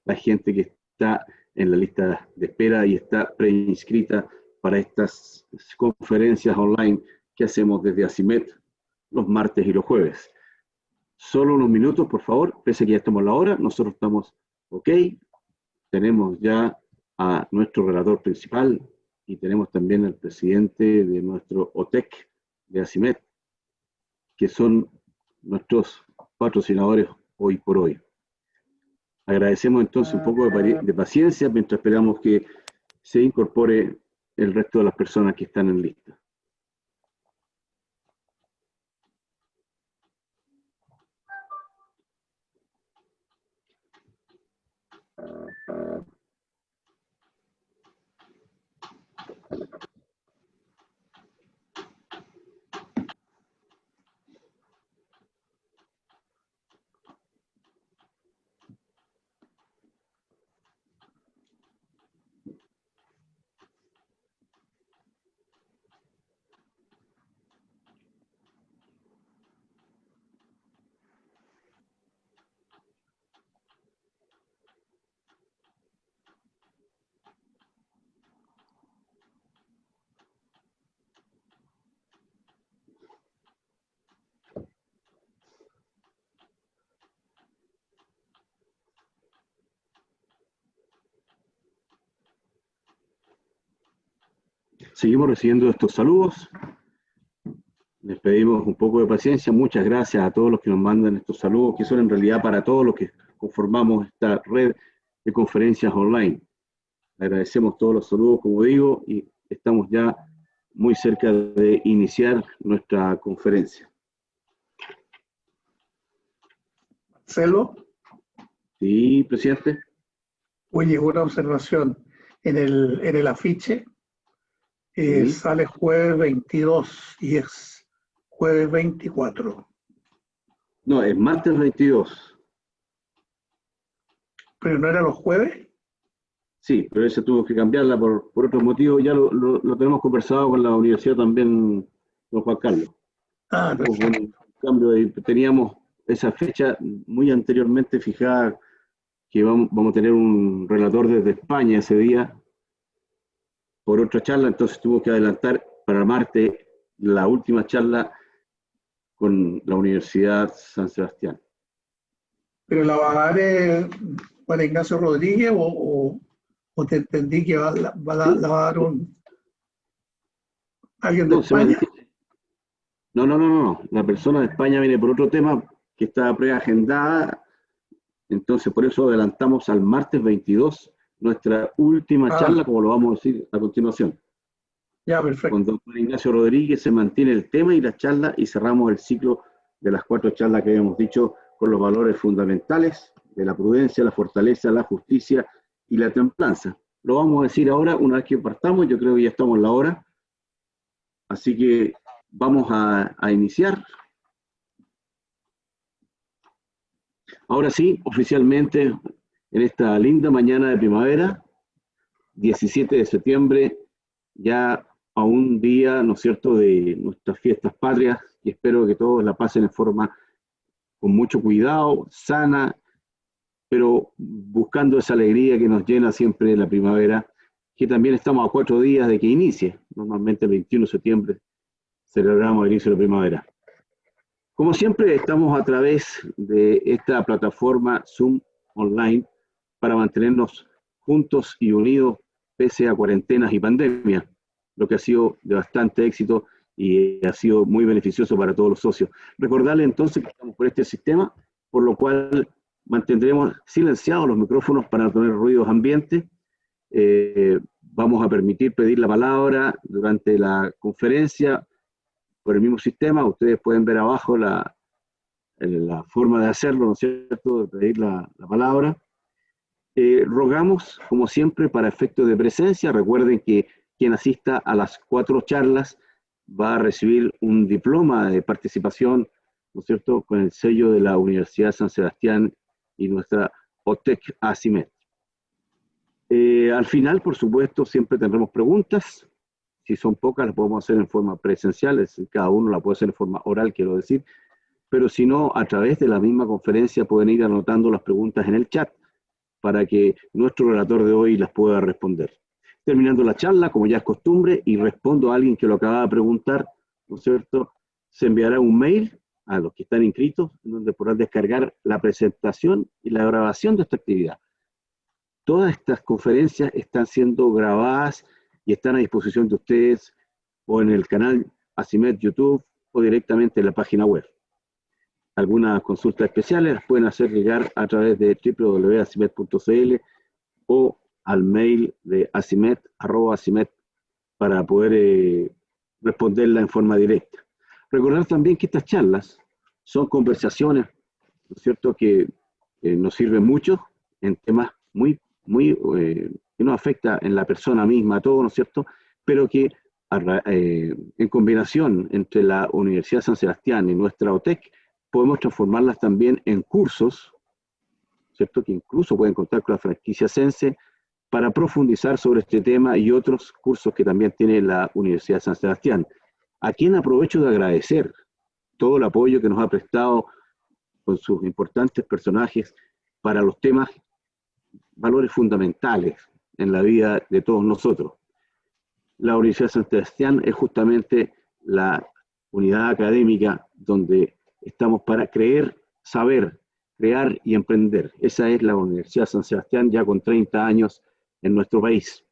la gente que está en la lista de espera y está preinscrita para estas conferencias online que hacemos desde ACIMED los martes y los jueves. Solo unos minutos, por favor, pese a que ya estamos a la hora, nosotros estamos ok, tenemos ya a nuestro relator principal y tenemos también al presidente de nuestro OTEC de ACIMED, que son nuestros patrocinadores hoy por hoy. Agradecemos entonces un poco de paciencia mientras esperamos que se incorpore el resto de las personas que están en lista. Seguimos recibiendo estos saludos. Les pedimos un poco de paciencia. Muchas gracias a todos los que nos mandan estos saludos, que son en realidad para todos los que conformamos esta red de conferencias online. Agradecemos todos los saludos, como digo, y estamos ya muy cerca de iniciar nuestra conferencia. Marcelo. Sí, presidente. Oye, una observación. En el afiche Sí. sale jueves 22 y es jueves 24. No, es martes 22. ¿Pero no era los jueves? Sí, pero esa tuvo que cambiarla por otros motivos. Ya lo tenemos conversado con la universidad también, don Juan Carlos. Ah, perfecto. Un cambio y teníamos esa fecha muy anteriormente fijada, que vamos a tener un relator desde España ese día por otra charla, entonces tuvo que adelantar para martes la última charla con la Universidad San Sebastián. ¿Pero la va a dar Juan Ignacio Rodríguez o te entendí que la va a dar alguien de España? No. La persona de España viene por otro tema que está preagendada, entonces por eso adelantamos al martes 22 nuestra última charla, como lo vamos a decir a continuación. Ya, perfecto. Con don Juan Ignacio Rodríguez se mantiene el tema y la charla y cerramos el ciclo de las 4 charlas que habíamos dicho con los valores fundamentales de la prudencia, la fortaleza, la justicia y la templanza. Lo vamos a decir ahora, una vez que partamos, yo creo que ya estamos en la hora. Así que vamos a iniciar. Ahora sí, oficialmente, en esta linda mañana de primavera, 17 de septiembre, ya a un día, ¿no es cierto?, de nuestras fiestas patrias, y espero que todos la pasen en forma con mucho cuidado, sana, pero buscando esa alegría que nos llena siempre la primavera, que también estamos a 4 días de que inicie. Normalmente el 21 de septiembre celebramos el inicio de la primavera. Como siempre, estamos a través de esta plataforma Zoom online para mantenernos juntos y unidos pese a cuarentenas y pandemia, lo que ha sido de bastante éxito y ha sido muy beneficioso para todos los socios. Recordarle entonces que estamos por este sistema, por lo cual mantendremos silenciados los micrófonos para no tener ruidos ambientes. Vamos a permitir pedir la palabra durante la conferencia por el mismo sistema. Ustedes pueden ver abajo la forma de hacerlo, ¿no es cierto?, de pedir la palabra. Rogamos, como siempre, para efectos de presencia, recuerden que quien asista a las 4 charlas va a recibir un diploma de participación, ¿no es cierto?, con el sello de la Universidad San Sebastián y nuestra OTEC ACIMED. Al final, por supuesto, siempre tendremos preguntas. Si son pocas, las podemos hacer en forma presencial, es decir, cada uno la puede hacer en forma oral, quiero decir, pero si no, a través de la misma conferencia pueden ir anotando las preguntas en el chat para que nuestro relator de hoy las pueda responder. Terminando la charla, como ya es costumbre, y respondo a alguien que lo acaba de preguntar, ¿no es cierto?, se enviará un mail a los que están inscritos, en donde podrán descargar la presentación y la grabación de esta actividad. Todas estas conferencias están siendo grabadas y están a disposición de ustedes o en el canal ACIMED YouTube o directamente en la página web. Algunas consultas especiales las pueden hacer llegar a través de www.acimed.cl o al mail de acimed@acimed para poder responderla en forma directa. Recordar también que estas charlas son conversaciones, ¿no es cierto?, que nos sirven mucho en temas que nos afecta en la persona misma, a todo, ¿no es cierto?, pero que en combinación entre la Universidad San Sebastián y nuestra OTEC, podemos transformarlas también en cursos, ¿cierto?, que incluso pueden contar con la franquicia Sense para profundizar sobre este tema y otros cursos que también tiene la Universidad San Sebastián, a quien aprovecho de agradecer todo el apoyo que nos ha prestado con sus importantes personajes para los temas, valores fundamentales en la vida de todos nosotros. La Universidad San Sebastián es justamente la unidad académica donde estamos para creer, saber, crear y emprender. Esa es la Universidad San Sebastián, ya con 30 años en nuestro país.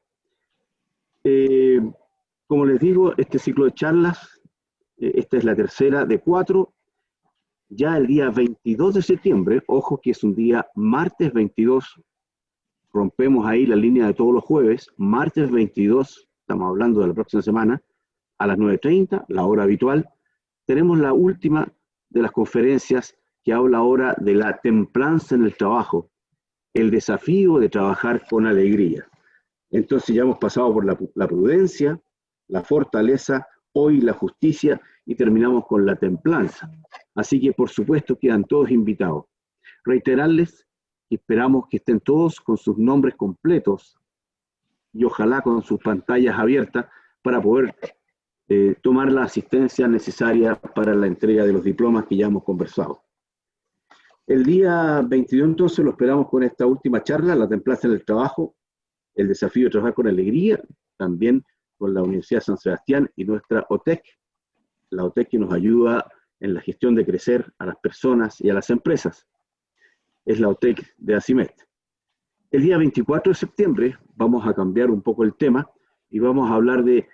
Como les digo, este ciclo de charlas, esta es la tercera de 4. Ya el día 22 de septiembre, ojo que es un día martes 22, rompemos ahí la línea de todos los jueves, martes 22, estamos hablando de la próxima semana, a las 9:30, la hora habitual, tenemos la última de las conferencias que habla ahora de la templanza en el trabajo, el desafío de trabajar con alegría. Entonces ya hemos pasado por la prudencia, la fortaleza, hoy la justicia y terminamos con la templanza. Así que por supuesto quedan todos invitados. Reiterarles que esperamos que estén todos con sus nombres completos y ojalá con sus pantallas abiertas para poder tomar la asistencia necesaria para la entrega de los diplomas que ya hemos conversado. El día 22 entonces lo esperamos con esta última charla, la templanza en el trabajo, el desafío de trabajar con alegría, también con la Universidad San Sebastián y nuestra OTEC, la OTEC que nos ayuda en la gestión de crecer a las personas y a las empresas. Es la OTEC de ACIMED. El día 24 de septiembre vamos a cambiar un poco el tema y vamos a hablar de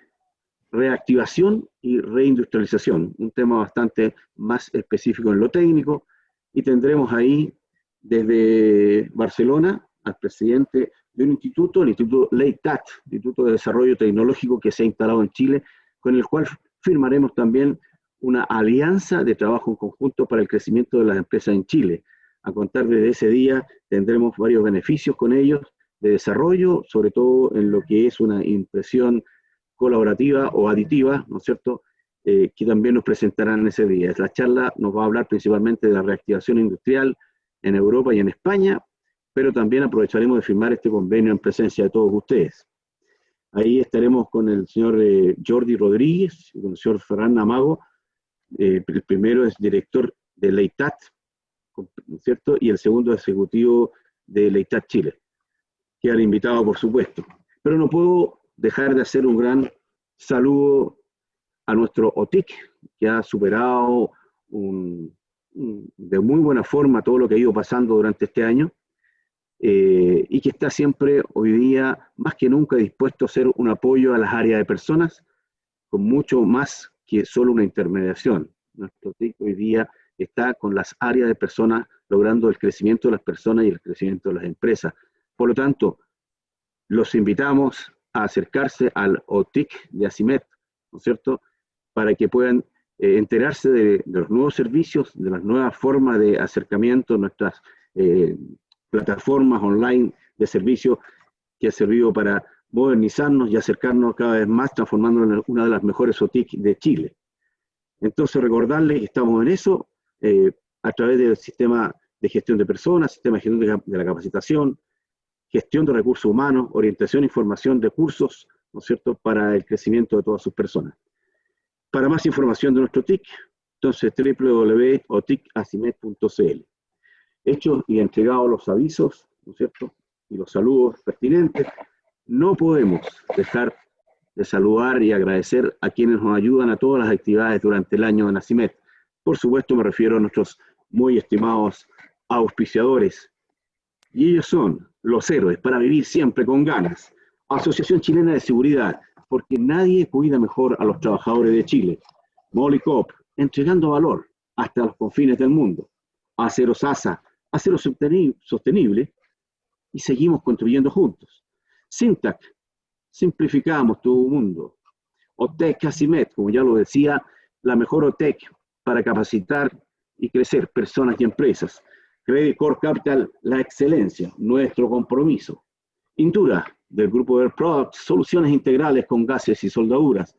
reactivación y reindustrialización, un tema bastante más específico en lo técnico, y tendremos ahí desde Barcelona al presidente de un instituto, el Instituto LEITAT, Instituto de Desarrollo Tecnológico que se ha instalado en Chile, con el cual firmaremos también una alianza de trabajo en conjunto para el crecimiento de las empresas en Chile. A contar desde ese día tendremos varios beneficios con ellos de desarrollo, sobre todo en lo que es una impresión colaborativa o aditiva, ¿no es cierto?, que también nos presentarán ese día. La charla nos va a hablar principalmente de la reactivación industrial en Europa y en España, pero también aprovecharemos de firmar este convenio en presencia de todos ustedes. Ahí estaremos con el señor Jordi Rodríguez y con el señor Ferran Amago. El primero es director de LEITAT, ¿no es cierto?, y el segundo ejecutivo de LEITAT Chile. Quedan invitados, por supuesto. Pero no puedo dejar de hacer un gran saludo a nuestro OTIC, que ha superado de muy buena forma todo lo que ha ido pasando durante este año, y que está siempre hoy día, más que nunca, dispuesto a ser un apoyo a las áreas de personas, con mucho más que solo una intermediación. Nuestro OTIC hoy día está con las áreas de personas, logrando el crecimiento de las personas y el crecimiento de las empresas. Por lo tanto, los invitamos a acercarse al OTIC de ACIMED, ¿no es cierto?, para que puedan enterarse de los nuevos servicios, de las nuevas formas de acercamiento, nuestras plataformas online de servicio que ha servido para modernizarnos y acercarnos cada vez más, transformándonos en una de las mejores OTIC de Chile. Entonces, recordarles que estamos en eso, a través del sistema de gestión de personas, sistema de gestión de la capacitación, gestión de recursos humanos, orientación e información de cursos, ¿no es cierto?, para el crecimiento de todas sus personas. Para más información de nuestro TIC, entonces www.oticacimed.cl. Hechos y entregados los avisos, ¿no es cierto?, y los saludos pertinentes, no podemos dejar de saludar y agradecer a quienes nos ayudan a todas las actividades durante el año de Nacimet. Por supuesto me refiero a nuestros muy estimados auspiciadores, y ellos son los héroes para vivir siempre con ganas. Asociación Chilena de Seguridad, porque nadie cuida mejor a los trabajadores de Chile. Molycop, entregando valor hasta los confines del mundo. Acero Sasa, acero sostenible, y seguimos construyendo juntos. Syntac, simplificamos tu mundo. OTEC Asimet, como ya lo decía, la mejor OTEC para capacitar y crecer personas y empresas. Credit Core Capital, la excelencia, nuestro compromiso. Indura, del grupo Air Products, soluciones integrales con gases y soldaduras.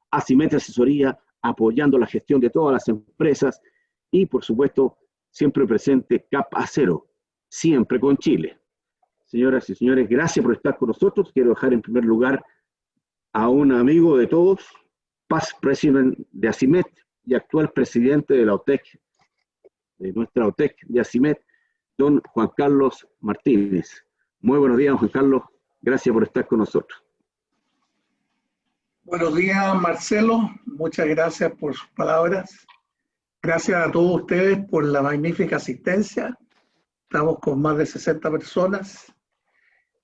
Asimet Asesoría, apoyando la gestión de todas las empresas. Y, por supuesto, siempre presente Cap Acero, siempre con Chile. Señoras y señores, gracias por estar con nosotros. Quiero dejar en primer lugar a un amigo de todos, past president de Asimet y actual presidente de la OTEC, de nuestra OTEC de Asimet, don Juan Carlos Martínez. Muy buenos días, Juan Carlos. Gracias por estar con nosotros. Buenos días, Marcelo. Muchas gracias por sus palabras. Gracias a todos ustedes por la magnífica asistencia. Estamos con más de 60 personas.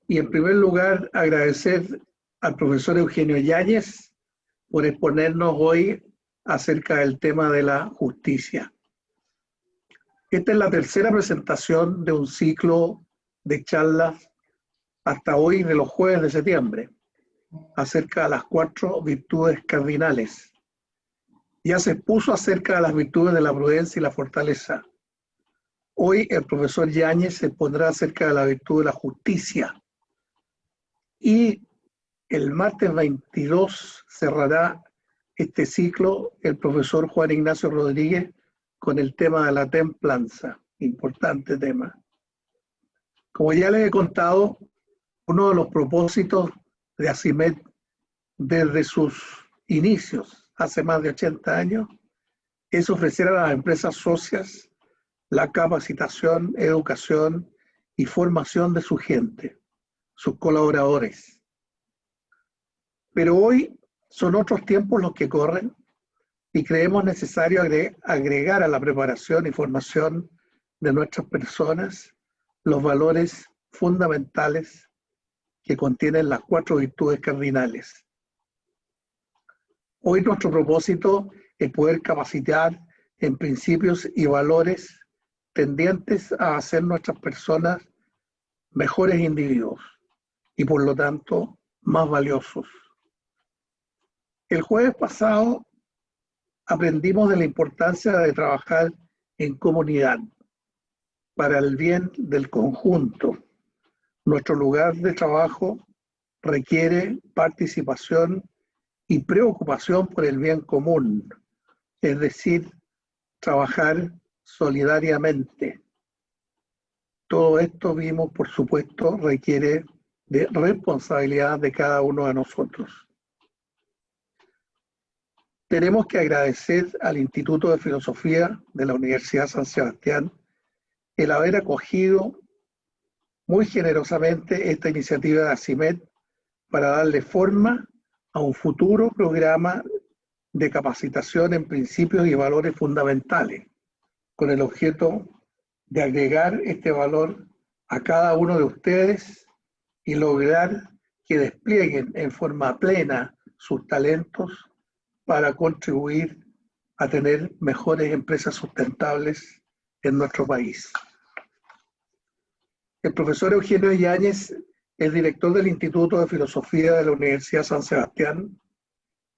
Y en primer lugar, agradecer al profesor Eugenio Yáñez por exponernos hoy acerca del tema de la justicia. Esta es la tercera presentación de un ciclo de charlas hasta hoy de los jueves de septiembre acerca de las 4 virtudes cardinales. Ya se expuso acerca de las virtudes de la prudencia y la fortaleza. Hoy el profesor Yáñez se pondrá acerca de la virtud de la justicia. Y el martes 22 cerrará este ciclo el profesor Juan Ignacio Rodríguez con el tema de la templanza, importante tema. Como ya les he contado, uno de los propósitos de Asimet desde sus inicios, hace más de 80 años, es ofrecer a las empresas socias la capacitación, educación y formación de su gente, sus colaboradores. Pero hoy son otros tiempos los que corren y creemos necesario agregar a la preparación y formación de nuestras personas los valores fundamentales que contienen las 4 virtudes cardinales. Hoy nuestro propósito es poder capacitar en principios y valores tendientes a hacer nuestras personas mejores individuos y por lo tanto más valiosos. El jueves pasado aprendimos de la importancia de trabajar en comunidad para el bien del conjunto. Nuestro lugar de trabajo requiere participación y preocupación por el bien común, es decir, trabajar solidariamente. Todo esto, vimos, por supuesto, requiere de responsabilidad de cada uno de nosotros. Tenemos que agradecer al Instituto de Filosofía de la Universidad San Sebastián el haber acogido muy generosamente esta iniciativa de Asimet para darle forma a un futuro programa de capacitación en principios y valores fundamentales, con el objeto de agregar este valor a cada uno de ustedes y lograr que desplieguen en forma plena sus talentos para contribuir a tener mejores empresas sustentables en nuestro país. El profesor Eugenio Yáñez es director del Instituto de Filosofía de la Universidad San Sebastián,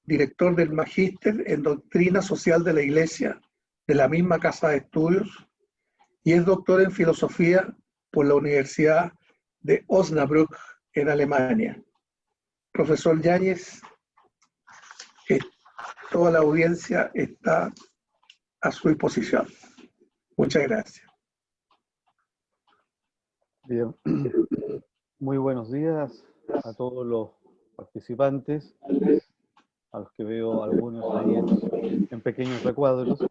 director del Magíster en Doctrina Social de la Iglesia de la misma Casa de Estudios y es doctor en Filosofía por la Universidad de Osnabrück en Alemania. Profesor Yáñez, toda la audiencia está a su disposición. Muchas gracias. Bien. Muy buenos días a todos los participantes, a los que veo algunos ahí en pequeños recuadros.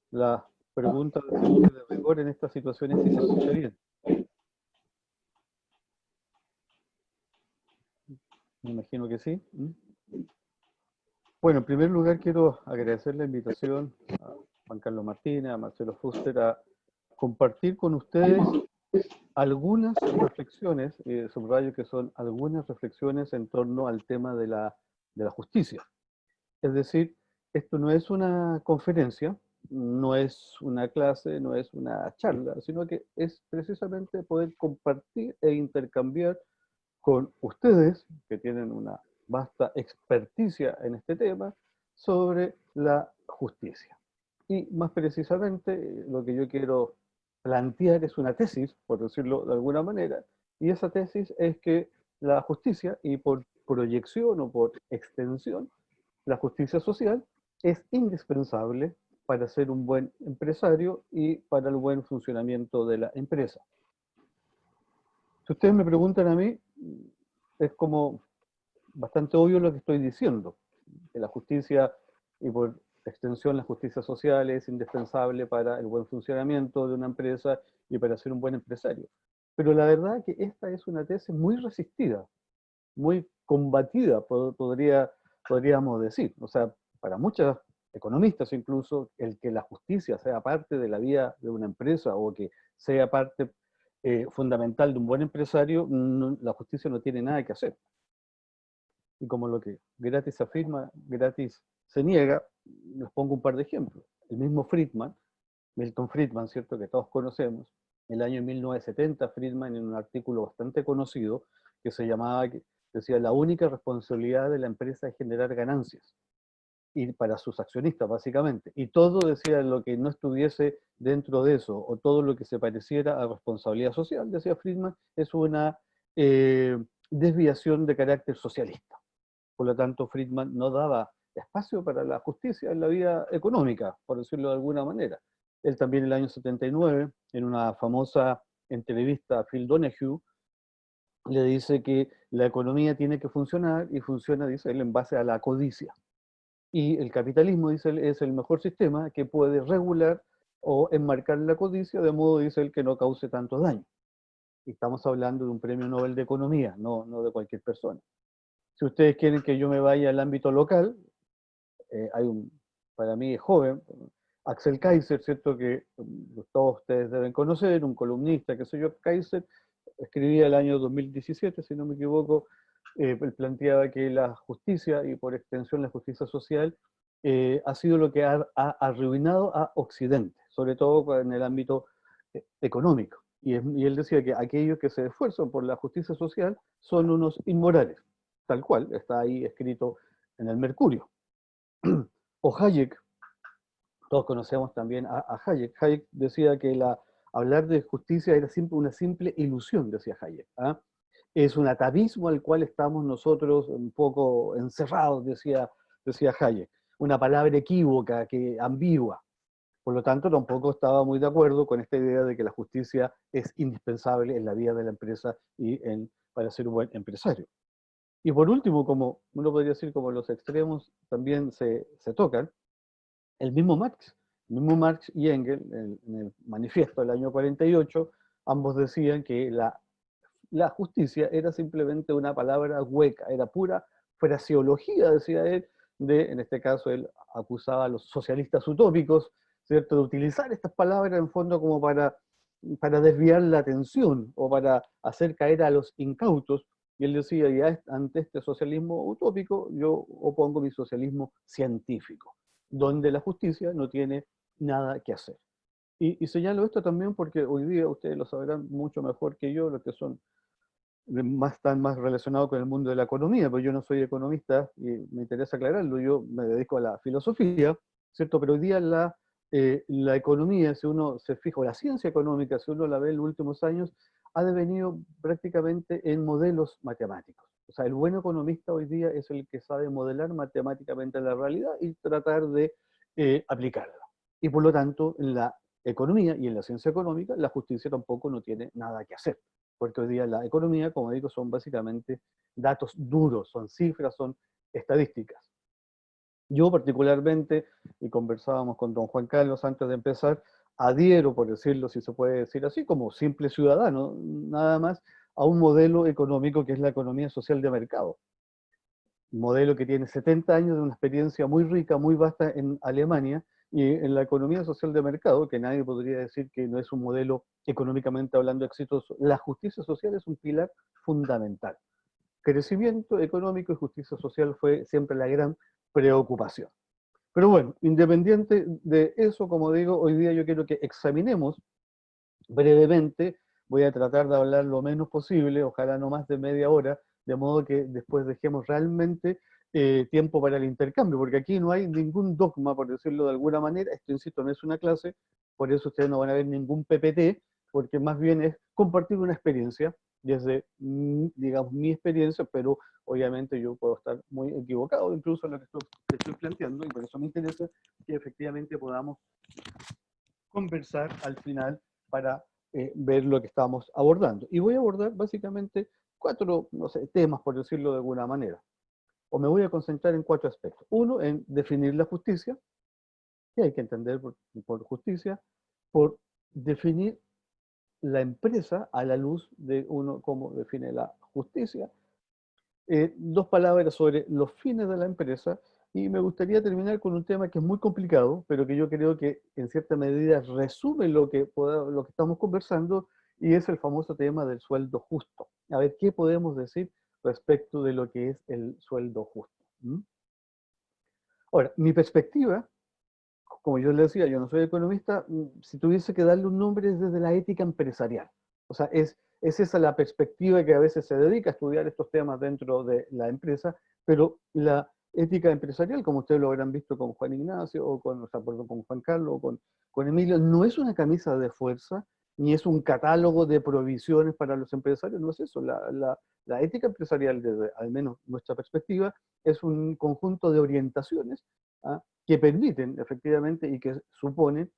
La pregunta de rigor en esta situación es si se escucha bien. Me imagino que sí. Bueno, en primer lugar quiero agradecer la invitación a Juan Carlos Martínez, a Marcelo Fuster, a compartir con ustedes algunas reflexiones, subrayo que son algunas reflexiones en torno al tema de la justicia. Es decir, esto no es una conferencia, no es una clase, no es una charla, sino que es precisamente poder compartir e intercambiar con ustedes, que tienen una vasta experticia en este tema, sobre la justicia. Y más precisamente, lo que yo quiero plantear es una tesis, por decirlo de alguna manera, y esa tesis es que la justicia, y por proyección o por extensión, la justicia social es indispensable para ser un buen empresario y para el buen funcionamiento de la empresa. Si ustedes me preguntan a mí, es como bastante obvio lo que estoy diciendo, que la justicia y por extensión la justicia social es indispensable para el buen funcionamiento de una empresa y para ser un buen empresario. Pero la verdad es que esta es una tesis muy resistida, muy combatida, podríamos decir. O sea, para muchos economistas incluso, el que la justicia sea parte de la vida de una empresa o que sea parte fundamental de un buen empresario, la justicia no tiene nada que hacer. Y como lo que gratis afirma, gratis se niega, les pongo un par de ejemplos. El mismo Friedman, Milton Friedman, ¿cierto?, que todos conocemos, el año 1970, Friedman, en un artículo bastante conocido, que se llamaba, decía, la única responsabilidad de la empresa es generar ganancias, y para sus accionistas, básicamente. Y todo, decía, lo que no estuviese dentro de eso, o todo lo que se pareciera a responsabilidad social, decía Friedman, es una desviación de carácter socialista. Por lo tanto, Friedman no daba espacio para la justicia en la vida económica, por decirlo de alguna manera. Él también en el año 79, en una famosa entrevista a Phil Donahue, le dice que la economía tiene que funcionar y funciona, dice él, en base a la codicia. Y el capitalismo, dice él, es el mejor sistema que puede regular o enmarcar la codicia de modo, dice él, que no cause tanto daño. Y estamos hablando de un premio Nobel de Economía, no de cualquier persona. Si ustedes quieren que yo me vaya al ámbito local, hay para mí es joven, Axel Kaiser, ¿cierto?, que todos ustedes deben conocer, un columnista, qué sé yo, Kaiser, escribía el año 2017, si no me equivoco, él planteaba que la justicia, y por extensión la justicia social, ha sido lo que ha arruinado a Occidente, sobre todo en el ámbito económico. Y él decía que aquellos que se esfuerzan por la justicia social son unos inmorales, tal cual, está ahí escrito en el Mercurio. O Hayek, todos conocemos también a Hayek. Hayek decía que hablar de justicia era una simple ilusión, decía Hayek. Es un atavismo al cual estamos nosotros un poco encerrados, decía Hayek. Una palabra equívoca, ambigua. Por lo tanto, tampoco estaba muy de acuerdo con esta idea de que la justicia es indispensable en la vida de la empresa y para ser un buen empresario. Y por último, como uno podría decir, como los extremos también se tocan, el mismo Marx y Engels, en el manifiesto del año 48, ambos decían que la justicia era simplemente una palabra hueca, era pura fraseología, decía él, en este caso él acusaba a los socialistas utópicos, ¿cierto?, de utilizar estas palabras en fondo como para desviar la atención o para hacer caer a los incautos. Y él decía, ya ante este socialismo utópico, yo opongo mi socialismo científico, donde la justicia no tiene nada que hacer. Y señalo esto también porque hoy día ustedes lo sabrán mucho mejor que yo, los que están más relacionados con el mundo de la economía, pero yo no soy economista y me interesa aclararlo, yo me dedico a la filosofía, ¿cierto? Pero hoy día la economía, si uno se fija, o la ciencia económica, si uno la ve en los últimos años, ha devenido prácticamente en modelos matemáticos. O sea, el buen economista hoy día es el que sabe modelar matemáticamente la realidad y tratar de aplicarla. Y por lo tanto, en la economía y en la ciencia económica, la justicia tampoco no tiene nada que hacer. Porque hoy día la economía, como digo, son básicamente datos duros, son cifras, son estadísticas. Yo particularmente, y conversábamos con don Juan Carlos antes de empezar, adhiero, por decirlo, si se puede decir así, como simple ciudadano, nada más, a un modelo económico que es la economía social de mercado. modelo que tiene 70 años de una experiencia muy rica, muy vasta en Alemania, y en la economía social de mercado, que nadie podría decir que no es un modelo económicamente hablando exitoso. La justicia social es un pilar fundamental. Crecimiento económico y justicia social fue siempre la gran preocupación. Pero bueno, independiente de eso, como digo, hoy día yo quiero que examinemos brevemente, voy a tratar de hablar lo menos posible, ojalá no más de media hora, de modo que después dejemos realmente tiempo para el intercambio, porque aquí no hay ningún dogma, por decirlo de alguna manera. Esto, insisto, no es una clase, por eso ustedes no van a ver ningún PPT, porque más bien es compartir una experiencia, desde, digamos, mi experiencia, pero obviamente yo puedo estar muy equivocado incluso en lo que estoy planteando, y por eso me interesa que efectivamente podamos conversar al final para ver lo que estamos abordando. Y voy a abordar básicamente cuatro, no sé, temas, por decirlo de alguna manera. O me voy a concentrar en cuatro aspectos. Uno, en definir la justicia, que hay que entender por justicia, por definir la empresa a la luz de uno cómo define la justicia. Dos palabras sobre los fines de la empresa, y me gustaría terminar con un tema que es muy complicado, pero que yo creo que en cierta medida resume lo que estamos conversando, y es el famoso tema del sueldo justo. A ver, ¿qué podemos decir respecto de lo que es el sueldo justo? ¿Mm? Ahora, mi perspectiva, como yo le decía, yo no soy economista, si tuviese que darle un nombre es desde la ética empresarial. O sea, es esa la perspectiva que a veces se dedica a estudiar estos temas dentro de la empresa, pero la ética empresarial, como ustedes lo habrán visto con Juan Ignacio, o sea, perdón, con Juan Carlos, con Emilio, no es una camisa de fuerza, ni es un catálogo de provisiones para los empresarios, no es eso. La ética empresarial, desde al menos nuestra perspectiva, es un conjunto de orientaciones, ¿ah?, que permiten efectivamente y que suponen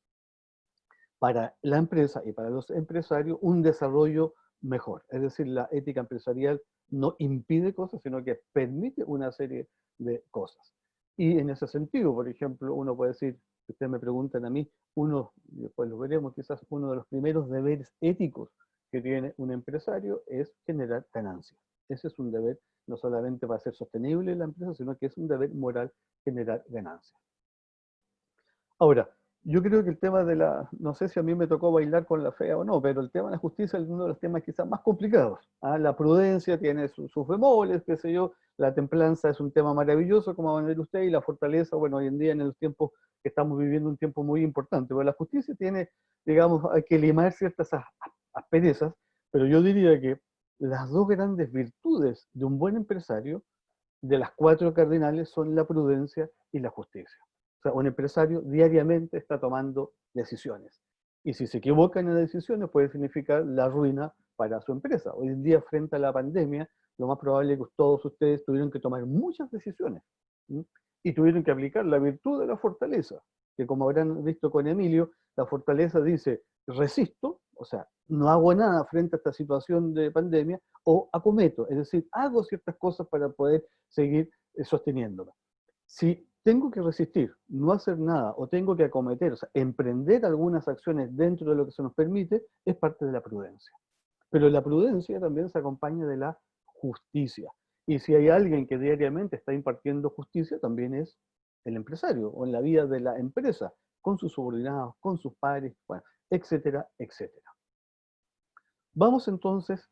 para la empresa y para los empresarios un desarrollo mejor. Es decir, la ética empresarial no impide cosas, sino que permite una serie de cosas. Y en ese sentido, por ejemplo, uno puede decir, si ustedes me preguntan a mí, uno, después lo veremos, quizás uno de los primeros deberes éticos que tiene un empresario es generar ganancias. Ese es un deber no solamente para ser sostenible la empresa, sino que es un deber moral generar ganancias. Ahora, yo creo que el tema de no sé si a mí me tocó bailar con la fea o no, pero el tema de la justicia es uno de los temas quizás más complicados. ¿Ah? La prudencia tiene sus bemoles, qué sé yo, la templanza es un tema maravilloso, como va a ver usted, y la fortaleza, bueno, hoy en día en los tiempos que estamos viviendo, un tiempo muy importante. Pero la justicia tiene, digamos, hay que limar ciertas asperezas, pero yo diría que las dos grandes virtudes de un buen empresario, de las cuatro cardinales, son la prudencia y la justicia. O sea, un empresario diariamente está tomando decisiones. Y si se equivocan en las decisiones, puede significar la ruina para su empresa. Hoy en día, frente a la pandemia, lo más probable es que todos ustedes tuvieron que tomar muchas decisiones, ¿sí? Y tuvieron que aplicar la virtud de la fortaleza, que como habrán visto con Emilio, la fortaleza dice, resisto, o sea, no hago nada frente a esta situación de pandemia, o acometo, es decir, hago ciertas cosas para poder seguir sosteniéndola. Si tengo que resistir, no hacer nada, o tengo que acometer, o sea, emprender algunas acciones dentro de lo que se nos permite, es parte de la prudencia. Pero la prudencia también se acompaña de la justicia. Y si hay alguien que diariamente está impartiendo justicia, también es el empresario, o en la vida de la empresa, con sus subordinados, con sus pares, bueno, etcétera, etcétera. Vamos entonces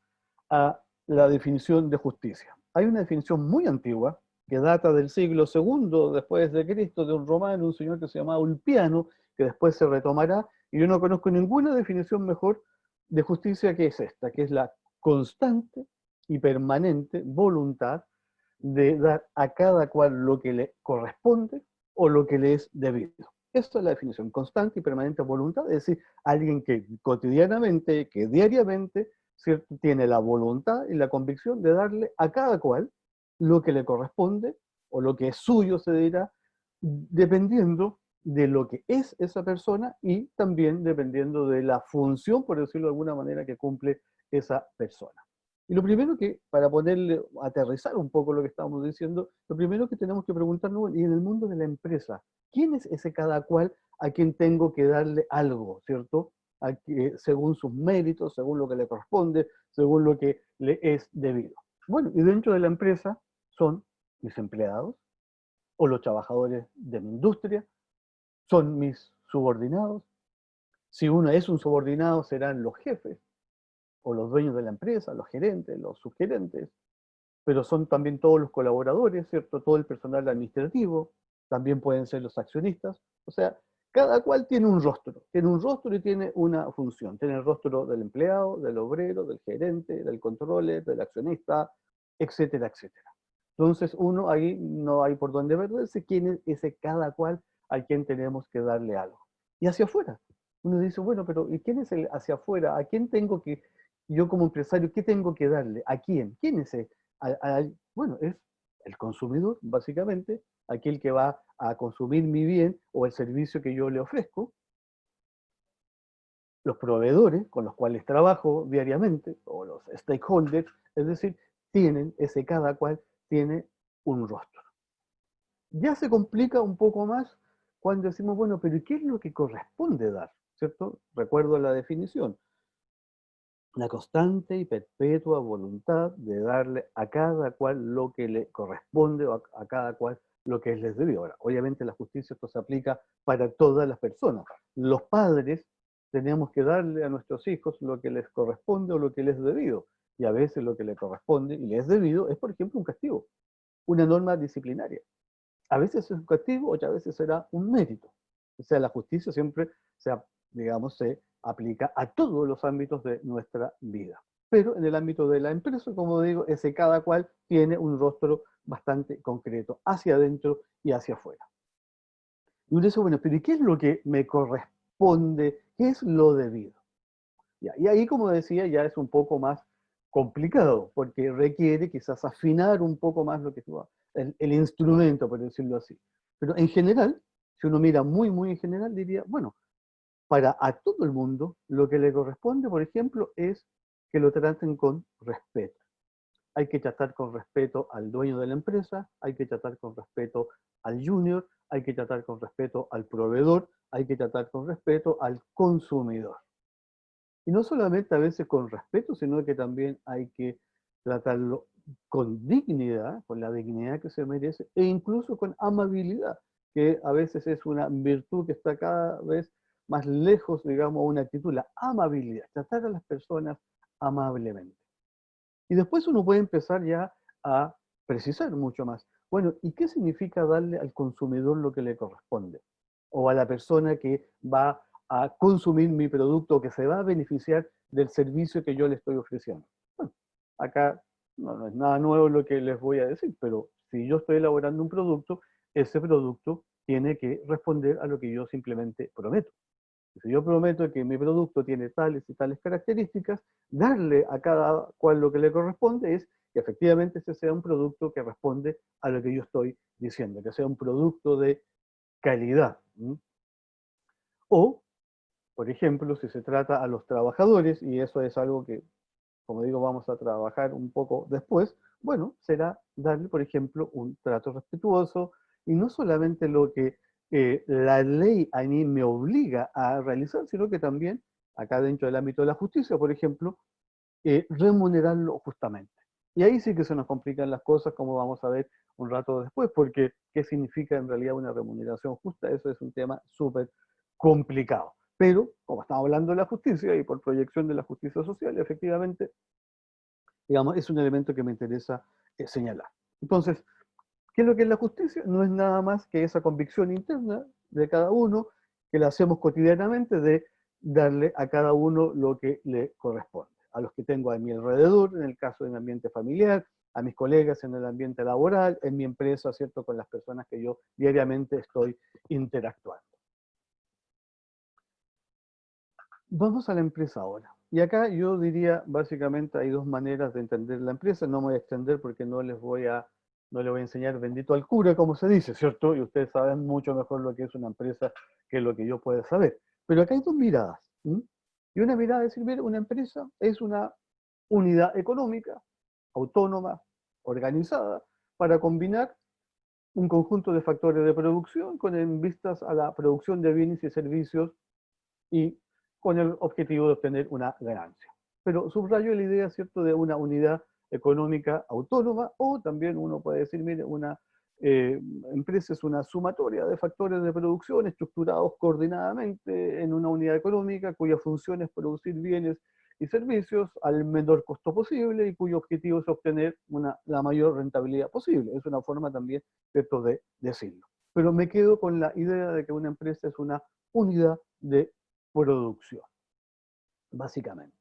a la definición de justicia. Hay una definición muy antigua, que data del siglo II después de Cristo, de un romano, un señor que se llamaba Ulpiano, que después se retomará, y yo no conozco ninguna definición mejor de justicia que es esta, que es la constante y permanente voluntad de dar a cada cual lo que le corresponde o lo que le es debido. Esta es la definición, constante y permanente voluntad, es decir, alguien que cotidianamente, que diariamente, ¿cierto?, tiene la voluntad y la convicción de darle a cada cual lo que le corresponde o lo que es suyo, se dirá, dependiendo de lo que es esa persona y también dependiendo de la función, por decirlo de alguna manera, que cumple esa persona. Y lo primero que, para ponerle, aterrizar un poco lo que estábamos diciendo, lo primero que tenemos que preguntarnos, y en el mundo de la empresa, ¿quién es ese cada cual a quien tengo que darle algo, ¿cierto? Según sus méritos, según lo que le corresponde, según lo que le es debido. Bueno, y dentro de la empresa son mis empleados, o los trabajadores de mi industria, son mis subordinados. Si uno es un subordinado, serán los jefes, o los dueños de la empresa, los gerentes, los subgerentes, pero son también todos los colaboradores, ¿cierto? Todo el personal administrativo, también pueden ser los accionistas. O sea, cada cual tiene un rostro y tiene una función. Tiene el rostro del empleado, del obrero, del gerente, del controller, del accionista, etcétera, etcétera. Entonces, uno ahí no hay por dónde perderse quién es ese cada cual a quien tenemos que darle algo. Y hacia afuera. Uno dice, bueno, pero ¿y quién es el hacia afuera? ¿A quién tengo que, yo como empresario, qué tengo que darle? ¿A quién? ¿Quién es ese? Bueno, es el consumidor, básicamente, aquel que va a consumir mi bien o el servicio que yo le ofrezco, los proveedores con los cuales trabajo diariamente, o los stakeholders, es decir, cada cual tiene un rostro. Ya se complica un poco más cuando decimos, bueno, pero ¿qué es lo que corresponde dar? ¿Cierto? Recuerdo la definición. La constante y perpetua voluntad de darle a cada cual lo que le corresponde o a cada cual lo que les debido. Ahora, obviamente la justicia esto se aplica para todas las personas. Los padres tenemos que darle a nuestros hijos lo que les corresponde o lo que les es debido. Y a veces lo que le corresponde y les es debido es, por ejemplo, un castigo, una norma disciplinaria. A veces es un castigo, otras veces será un mérito. O sea, la justicia siempre se aplica a todos los ámbitos de nuestra vida. Pero en el ámbito de la empresa, como digo, ese cada cual tiene un rostro bastante concreto, hacia adentro y hacia afuera. Y uno dice, bueno, pero ¿y qué es lo que me corresponde? ¿Qué es lo debido? Y ahí, como decía, ya es un poco más complicado, porque requiere quizás afinar un poco más lo que el instrumento, por decirlo así. Pero en general, si uno mira muy, muy en general, diría, bueno, para a todo el mundo, lo que le corresponde, por ejemplo, es que lo traten con respeto. Hay que tratar con respeto al dueño de la empresa, hay que tratar con respeto al junior, hay que tratar con respeto al proveedor, hay que tratar con respeto al consumidor. Y no solamente a veces con respeto, sino que también hay que tratarlo con dignidad, con la dignidad que se merece, e incluso con amabilidad, que a veces es una virtud que está cada vez más lejos, digamos, una actitud, la amabilidad, tratar a las personas amablemente. Y después uno puede empezar ya a precisar mucho más. Bueno, ¿y qué significa darle al consumidor lo que le corresponde? O a la persona que va a consumir mi producto, que se va a beneficiar del servicio que yo le estoy ofreciendo. Bueno, acá no es nada nuevo lo que les voy a decir, pero si yo estoy elaborando un producto, ese producto tiene que responder a lo que yo simplemente prometo. Si yo prometo que mi producto tiene tales y tales características, darle a cada cual lo que le corresponde es que efectivamente ese sea un producto que responde a lo que yo estoy diciendo, que sea un producto de calidad. O, por ejemplo, si se trata a los trabajadores, y eso es algo que, como digo, vamos a trabajar un poco después, bueno, será darle, por ejemplo, un trato respetuoso, y no solamente lo que la ley a mí me obliga a realizar, sino que también, acá dentro del ámbito de la justicia, por ejemplo, remunerarlo justamente. Y ahí sí que se nos complican las cosas, como vamos a ver un rato después, porque ¿qué significa en realidad una remuneración justa? Eso es un tema súper complicado. Pero, como estamos hablando de la justicia y por proyección de la justicia social, efectivamente, digamos, es un elemento que me interesa señalar. Entonces, ¿qué es lo que es la justicia? No es nada más que esa convicción interna de cada uno que la hacemos cotidianamente de darle a cada uno lo que le corresponde. A los que tengo a mi alrededor, en el caso de mi ambiente familiar, a mis colegas en el ambiente laboral, en mi empresa, ¿cierto? Con las personas que yo diariamente estoy interactuando. Vamos a la empresa ahora. Y acá yo diría, básicamente, hay dos maneras de entender la empresa. No me voy a extender porque no les voy a enseñar bendito al cura, como se dice, ¿cierto? Y ustedes saben mucho mejor lo que es una empresa que lo que yo pueda saber. Pero acá hay dos miradas. Y una mirada es decir, mira, una empresa es una unidad económica, autónoma, organizada, para combinar un conjunto de factores de producción con vistas a la producción de bienes y servicios y con el objetivo de obtener una ganancia. Pero subrayo la idea, ¿cierto?, de una unidad económica autónoma, o también uno puede decir, mire, una empresa es una sumatoria de factores de producción estructurados coordinadamente en una unidad económica cuya función es producir bienes y servicios al menor costo posible y cuyo objetivo es obtener la mayor rentabilidad posible. Es una forma también, ¿cierto?, de decirlo. Pero me quedo con la idea de que una empresa es una unidad de producción, básicamente.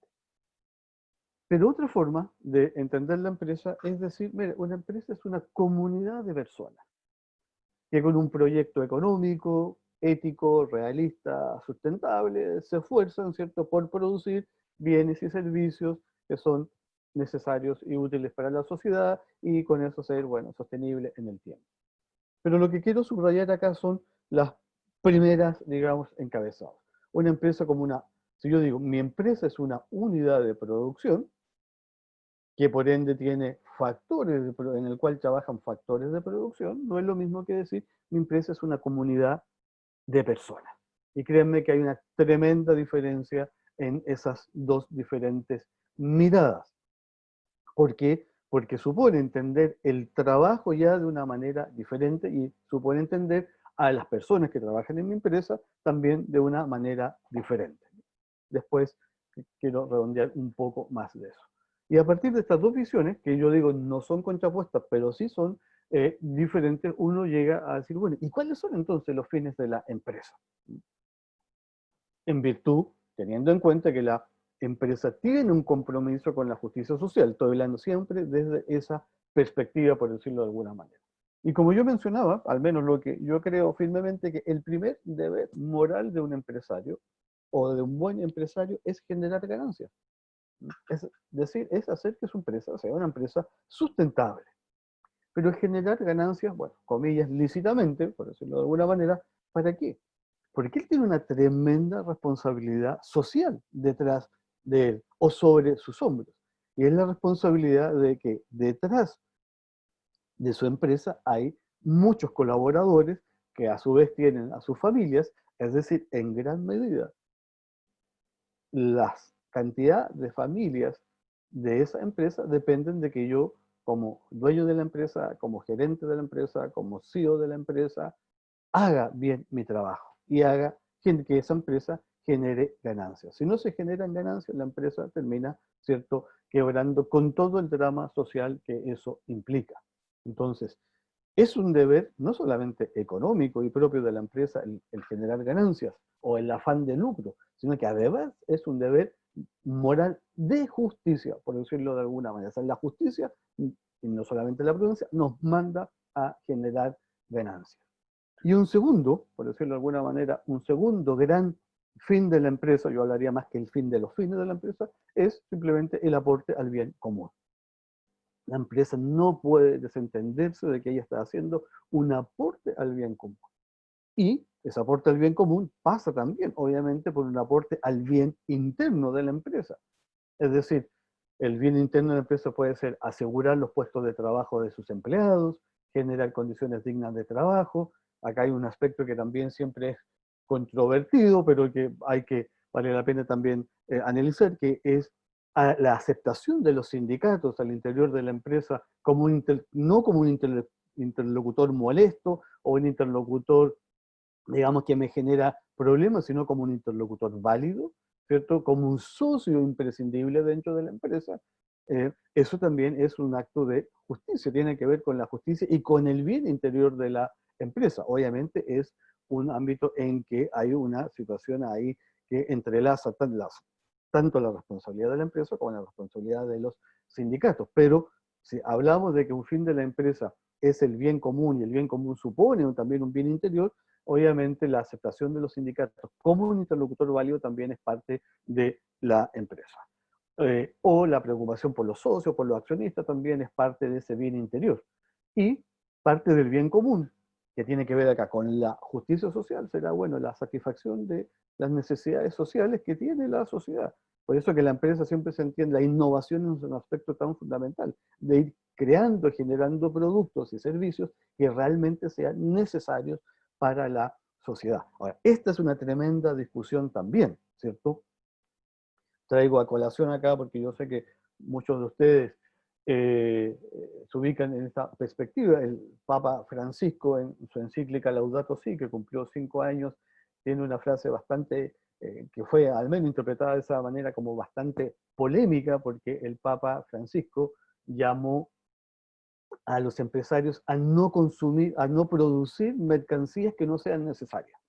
Pero otra forma de entender la empresa es decir, mire, una empresa es una comunidad de personas que con un proyecto económico, ético, realista, sustentable, se esfuerzan, ¿cierto?, por producir bienes y servicios que son necesarios y útiles para la sociedad y con eso ser, bueno, sostenible en el tiempo. Pero lo que quiero subrayar acá son las primeras, digamos, encabezadas. Una empresa como si yo digo, mi empresa es una unidad de producción, que por ende tiene factores en el cual trabajan factores de producción, no es lo mismo que decir mi empresa es una comunidad de personas. Y créanme que hay una tremenda diferencia en esas dos diferentes miradas. ¿Por qué? Porque supone entender el trabajo ya de una manera diferente y supone entender a las personas que trabajan en mi empresa también de una manera diferente. Después quiero redondear un poco más de eso. Y a partir de estas dos visiones, que yo digo no son contrapuestas, pero sí son diferentes, uno llega a decir, bueno, ¿y cuáles son entonces los fines de la empresa? En virtud, teniendo en cuenta que la empresa tiene un compromiso con la justicia social, estoy hablando siempre desde esa perspectiva, por decirlo de alguna manera. Y como yo mencionaba, al menos lo que yo creo firmemente, que el primer deber moral de un empresario o de un buen empresario es generar ganancias. Es decir, es hacer que su empresa sea una empresa sustentable. Pero generar ganancias, bueno, comillas, lícitamente, por decirlo de alguna manera, ¿para qué? Porque él tiene una tremenda responsabilidad social detrás de él o sobre sus hombros. Y es la responsabilidad de que detrás de su empresa hay muchos colaboradores que a su vez tienen a sus familias, es decir, en gran medida la cantidad de familias de esa empresa dependen de que yo, como dueño de la empresa, como gerente de la empresa, como CEO de la empresa, haga bien mi trabajo y haga que esa empresa genere ganancias. Si no se generan ganancias, la empresa termina, ¿cierto?, quebrando con todo el drama social que eso implica. Entonces, es un deber no solamente económico y propio de la empresa el generar ganancias o el afán de lucro, sino que además es un deber moral de justicia, por decirlo de alguna manera. O sea, la justicia, y no solamente la prudencia, nos manda a generar ganancias. Y un segundo, por decirlo de alguna manera, un segundo gran fin de la empresa, yo hablaría más que el fin de los fines de la empresa, es simplemente el aporte al bien común. La empresa no puede desentenderse de que ella está haciendo un aporte al bien común. Y ese aporte al bien común pasa también, obviamente, por un aporte al bien interno de la empresa. Es decir, el bien interno de la empresa puede ser asegurar los puestos de trabajo de sus empleados, generar condiciones dignas de trabajo. Acá hay un aspecto que también siempre es controvertido, pero que vale la pena también analizar, que es la aceptación de los sindicatos al interior de la empresa como no como un interlocutor molesto o un interlocutor, digamos, que me genera problemas, sino como un interlocutor válido, ¿cierto? Como un socio imprescindible dentro de la empresa. Eso también es un acto de justicia, tiene que ver con la justicia y con el bien interior de la empresa. Obviamente es un ámbito en que hay una situación ahí que entrelaza tanto la responsabilidad de la empresa como la responsabilidad de los sindicatos. Pero si hablamos de que un fin de la empresa es el bien común y el bien común supone también un bien interior, obviamente la aceptación de los sindicatos como un interlocutor válido también es parte de la empresa. O la preocupación por los socios, por los accionistas, también es parte de ese bien interior. Y parte del bien común, que tiene que ver acá con la justicia social, será, bueno, la satisfacción de las necesidades sociales que tiene la sociedad. Por eso que la empresa siempre se entiende, la innovación es un aspecto tan fundamental, de ir creando, generando productos y servicios que realmente sean necesarios para la sociedad. Ahora, esta es una tremenda discusión también, ¿cierto? Traigo a colación acá porque yo sé que muchos de ustedes se ubican en esta perspectiva. El Papa Francisco, en su encíclica Laudato Si, que cumplió 5 años, tiene una frase bastante, que fue al menos interpretada de esa manera como bastante polémica, porque el Papa Francisco llamó a los empresarios a no consumir, a no producir mercancías que no sean necesarias.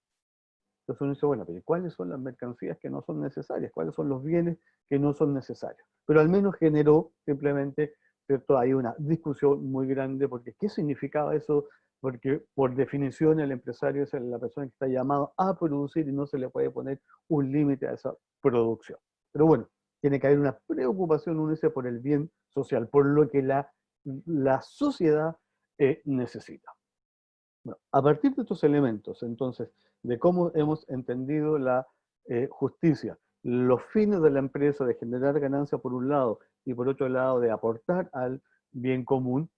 Entonces uno dice, bueno, pero ¿cuáles son las mercancías que no son necesarias? ¿Cuáles son los bienes que no son necesarios? Pero al menos generó simplemente, ¿cierto? Hay una discusión muy grande, porque ¿qué significaba eso? Porque por definición el empresario es la persona que está llamado a producir y no se le puede poner un límite a esa producción. Pero bueno, tiene que haber una preocupación, uno dice, por el bien social, por lo que la sociedad necesita. Bueno, a partir de estos elementos, entonces, de cómo hemos entendido la justicia, los fines de la empresa de generar ganancia por un lado y por otro lado de aportar al bien común,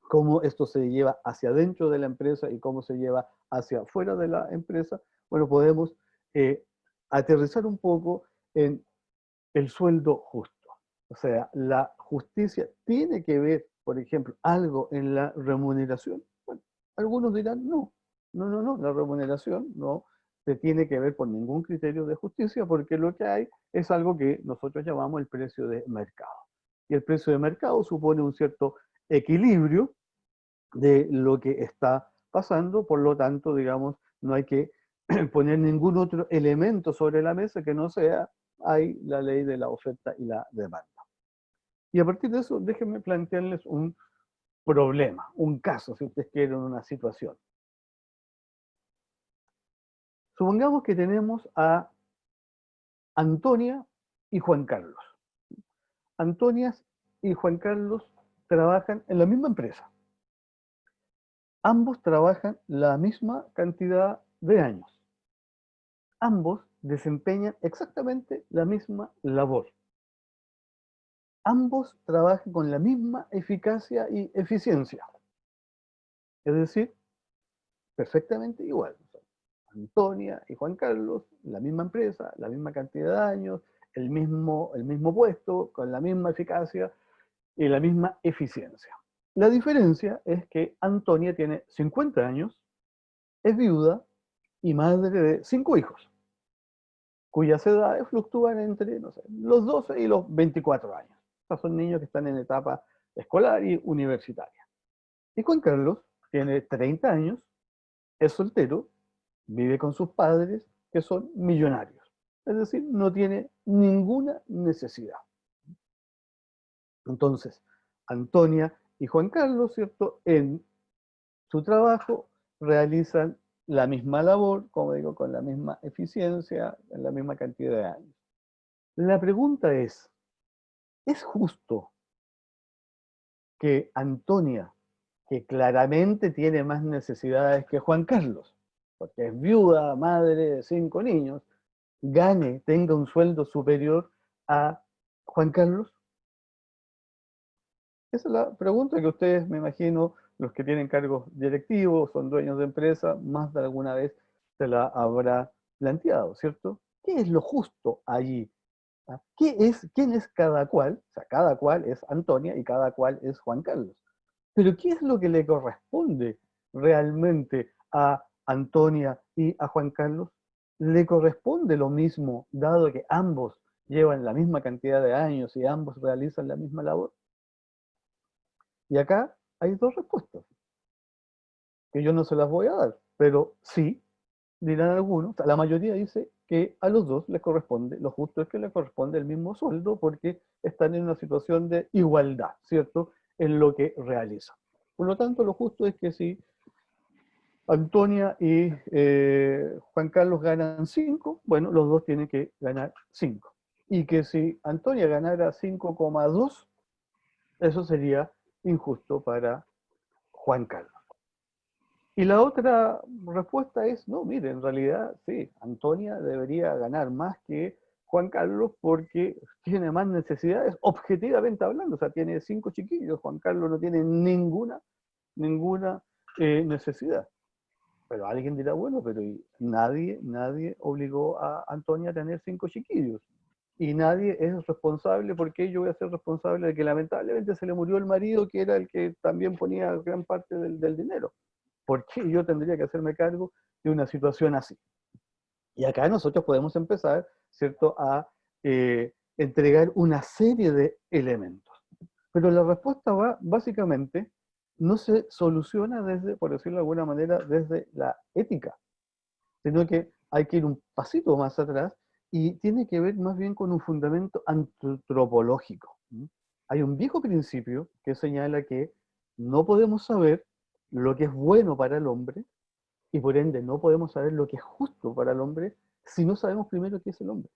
cómo esto se lleva hacia adentro de la empresa y cómo se lleva hacia afuera de la empresa, bueno, podemos aterrizar un poco en el sueldo justo. O sea, la justicia tiene que ver, por ejemplo, algo en la remuneración. Bueno, algunos dirán, no, la remuneración no se tiene que ver por ningún criterio de justicia, porque lo que hay es algo que nosotros llamamos el precio de mercado. Y el precio de mercado supone un cierto equilibrio de lo que está pasando, por lo tanto, digamos, no hay que poner ningún otro elemento sobre la mesa que no sea, hay la ley de la oferta y la demanda. Y a partir de eso, déjenme plantearles un problema, un caso, si ustedes quieren, una situación. Supongamos que tenemos a Antonia y Juan Carlos. Antonia y Juan Carlos trabajan en la misma empresa. Ambos trabajan la misma cantidad de años. Ambos desempeñan exactamente la misma labor. Ambos trabajan con la misma eficacia y eficiencia. Es decir, perfectamente igual. Antonia y Juan Carlos, la misma empresa, la misma cantidad de años, el mismo puesto, con la misma eficacia y la misma eficiencia. La diferencia es que Antonia tiene 50 años, es viuda y madre de 5 hijos, cuyas edades fluctúan entre, no sé, los 12 y los 24 años. Estos son niños que están en etapa escolar y universitaria. Y Juan Carlos tiene 30 años, es soltero, vive con sus padres, que son millonarios. Es decir, no tiene ninguna necesidad. Entonces, Antonia y Juan Carlos, ¿cierto?, en su trabajo realizan la misma labor, como digo, con la misma eficiencia, en la misma cantidad de años. La pregunta es justo que Antonia, que claramente tiene más necesidades que Juan Carlos, porque es viuda, madre de 5 niños, tenga un sueldo superior a Juan Carlos? Esa es la pregunta que ustedes, me imagino, los que tienen cargos directivos, son dueños de empresa, más de alguna vez se la habrá planteado, ¿cierto? ¿Qué es lo justo allí? ¿Quién es cada cual? O sea, cada cual es Antonia y cada cual es Juan Carlos. Pero ¿qué es lo que le corresponde realmente a Antonia y a Juan Carlos? ¿Le corresponde lo mismo, dado que ambos llevan la misma cantidad de años y ambos realizan la misma labor? Y acá hay 2 respuestas, que yo no se las voy a dar, pero sí, dirán algunos, o sea, la mayoría dice que a los dos les corresponde, lo justo es que les corresponde el mismo sueldo porque están en una situación de igualdad, ¿cierto?, en lo que realizan. Por lo tanto, lo justo es que si Antonia y Juan Carlos ganan 5, bueno, los dos tienen que ganar 5. Y que si Antonia ganara 5,2, eso sería injusto para Juan Carlos. Y la otra respuesta es, no, mire, en realidad sí, Antonia debería ganar más que Juan Carlos porque tiene más necesidades, objetivamente hablando, o sea, tiene 5 chiquillos, Juan Carlos no tiene ninguna necesidad. Pero alguien dirá, bueno, pero nadie obligó a Antonia a tener 5 chiquillos. y nadie es responsable. ¿Porque yo voy a ser responsable de que lamentablemente se le murió el marido, que era el que también ponía gran parte del dinero? ¿Por qué yo tendría que hacerme cargo de una situación así? Y acá nosotros podemos empezar, ¿cierto?, a entregar una serie de elementos. Pero la respuesta va, básicamente, no se soluciona desde, por decirlo de alguna manera, desde la ética, sino que hay que ir un pasito más atrás y tiene que ver más bien con un fundamento antropológico. Hay un viejo principio que señala que no podemos saber lo que es bueno para el hombre y por ende no podemos saber lo que es justo para el hombre si no sabemos primero qué es el hombre.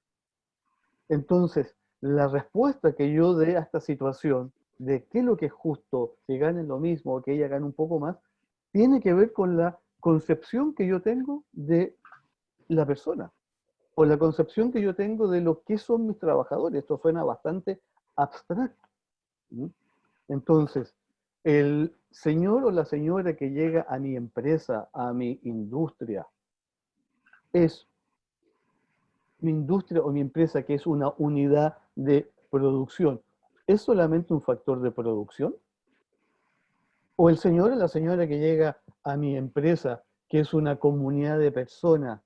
Entonces, la respuesta que yo dé a esta situación de qué es lo que es justo, que ganen lo mismo o que ella gane un poco más, tiene que ver con la concepción que yo tengo de la persona o la concepción que yo tengo de lo que son mis trabajadores. Esto suena bastante abstracto. Entonces, el señor o la señora que llega a mi empresa, a mi industria, es mi industria o mi empresa, que es una unidad de producción, ¿es solamente un factor de producción? ¿O el señor o la señora que llega a mi empresa, que es una comunidad de personas,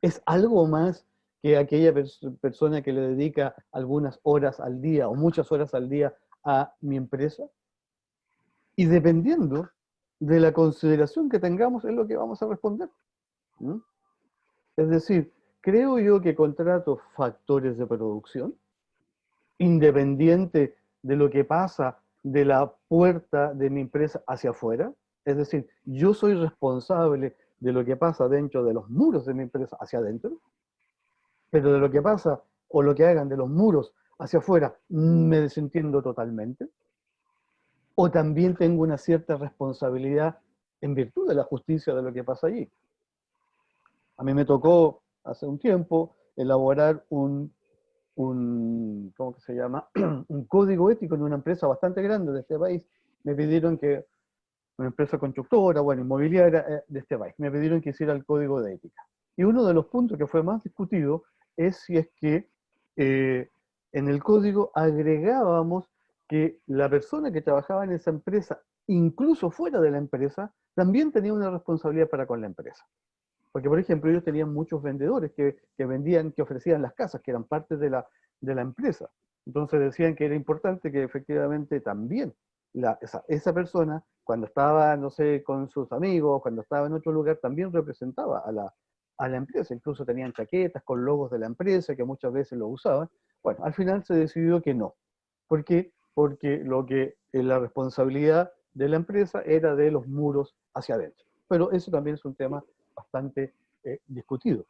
es algo más que aquella persona que le dedica algunas horas al día o muchas horas al día a mi empresa? Y dependiendo de la consideración que tengamos es lo que vamos a responder. Es decir, creo yo que contrato factores de producción, independiente de lo que pasa de la puerta de mi empresa hacia afuera. Es decir, yo soy responsable de lo que pasa dentro de los muros de mi empresa hacia adentro, pero de lo que pasa o lo que hagan de los muros hacia afuera me desentiendo totalmente. O también tengo una cierta responsabilidad en virtud de la justicia de lo que pasa allí. A mí me tocó hace un tiempo elaborar ¿cómo que se llama? Un código ético en una empresa bastante grande de este país. Me pidieron que, una empresa constructora, bueno, inmobiliaria de este país, me pidieron que hiciera el código de ética. Y uno de los puntos que fue más discutido es si es que en el código agregábamos que la persona que trabajaba en esa empresa, incluso fuera de la empresa, también tenía una responsabilidad para con la empresa. Porque, por ejemplo, ellos tenían muchos vendedores que vendían, que ofrecían las casas, que eran parte de la empresa. Entonces decían que era importante que efectivamente también esa persona, cuando estaba, no sé, con sus amigos, cuando estaba en otro lugar, también representaba a la empresa. Incluso tenían chaquetas con logos de la empresa, que muchas veces lo usaban. Bueno, al final se decidió que no. ¿Por qué? Porque la responsabilidad de la empresa era de los muros hacia adentro. Pero eso también es un tema bastante discutido.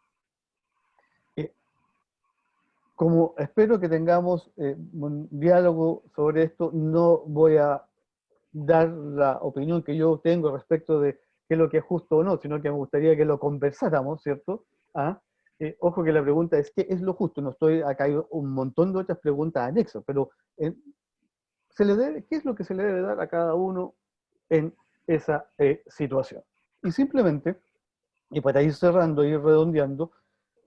Como espero que tengamos un diálogo sobre esto, no voy a dar la opinión que yo tengo respecto de qué es lo que es justo o no, sino que me gustaría que lo conversáramos, ¿cierto? Ojo que la pregunta es ¿qué es lo justo? No estoy acá, hay un montón de otras preguntas anexas, pero ¿qué es lo que se le debe dar a cada uno en esa situación? Y simplemente, y para ir cerrando, ir redondeando,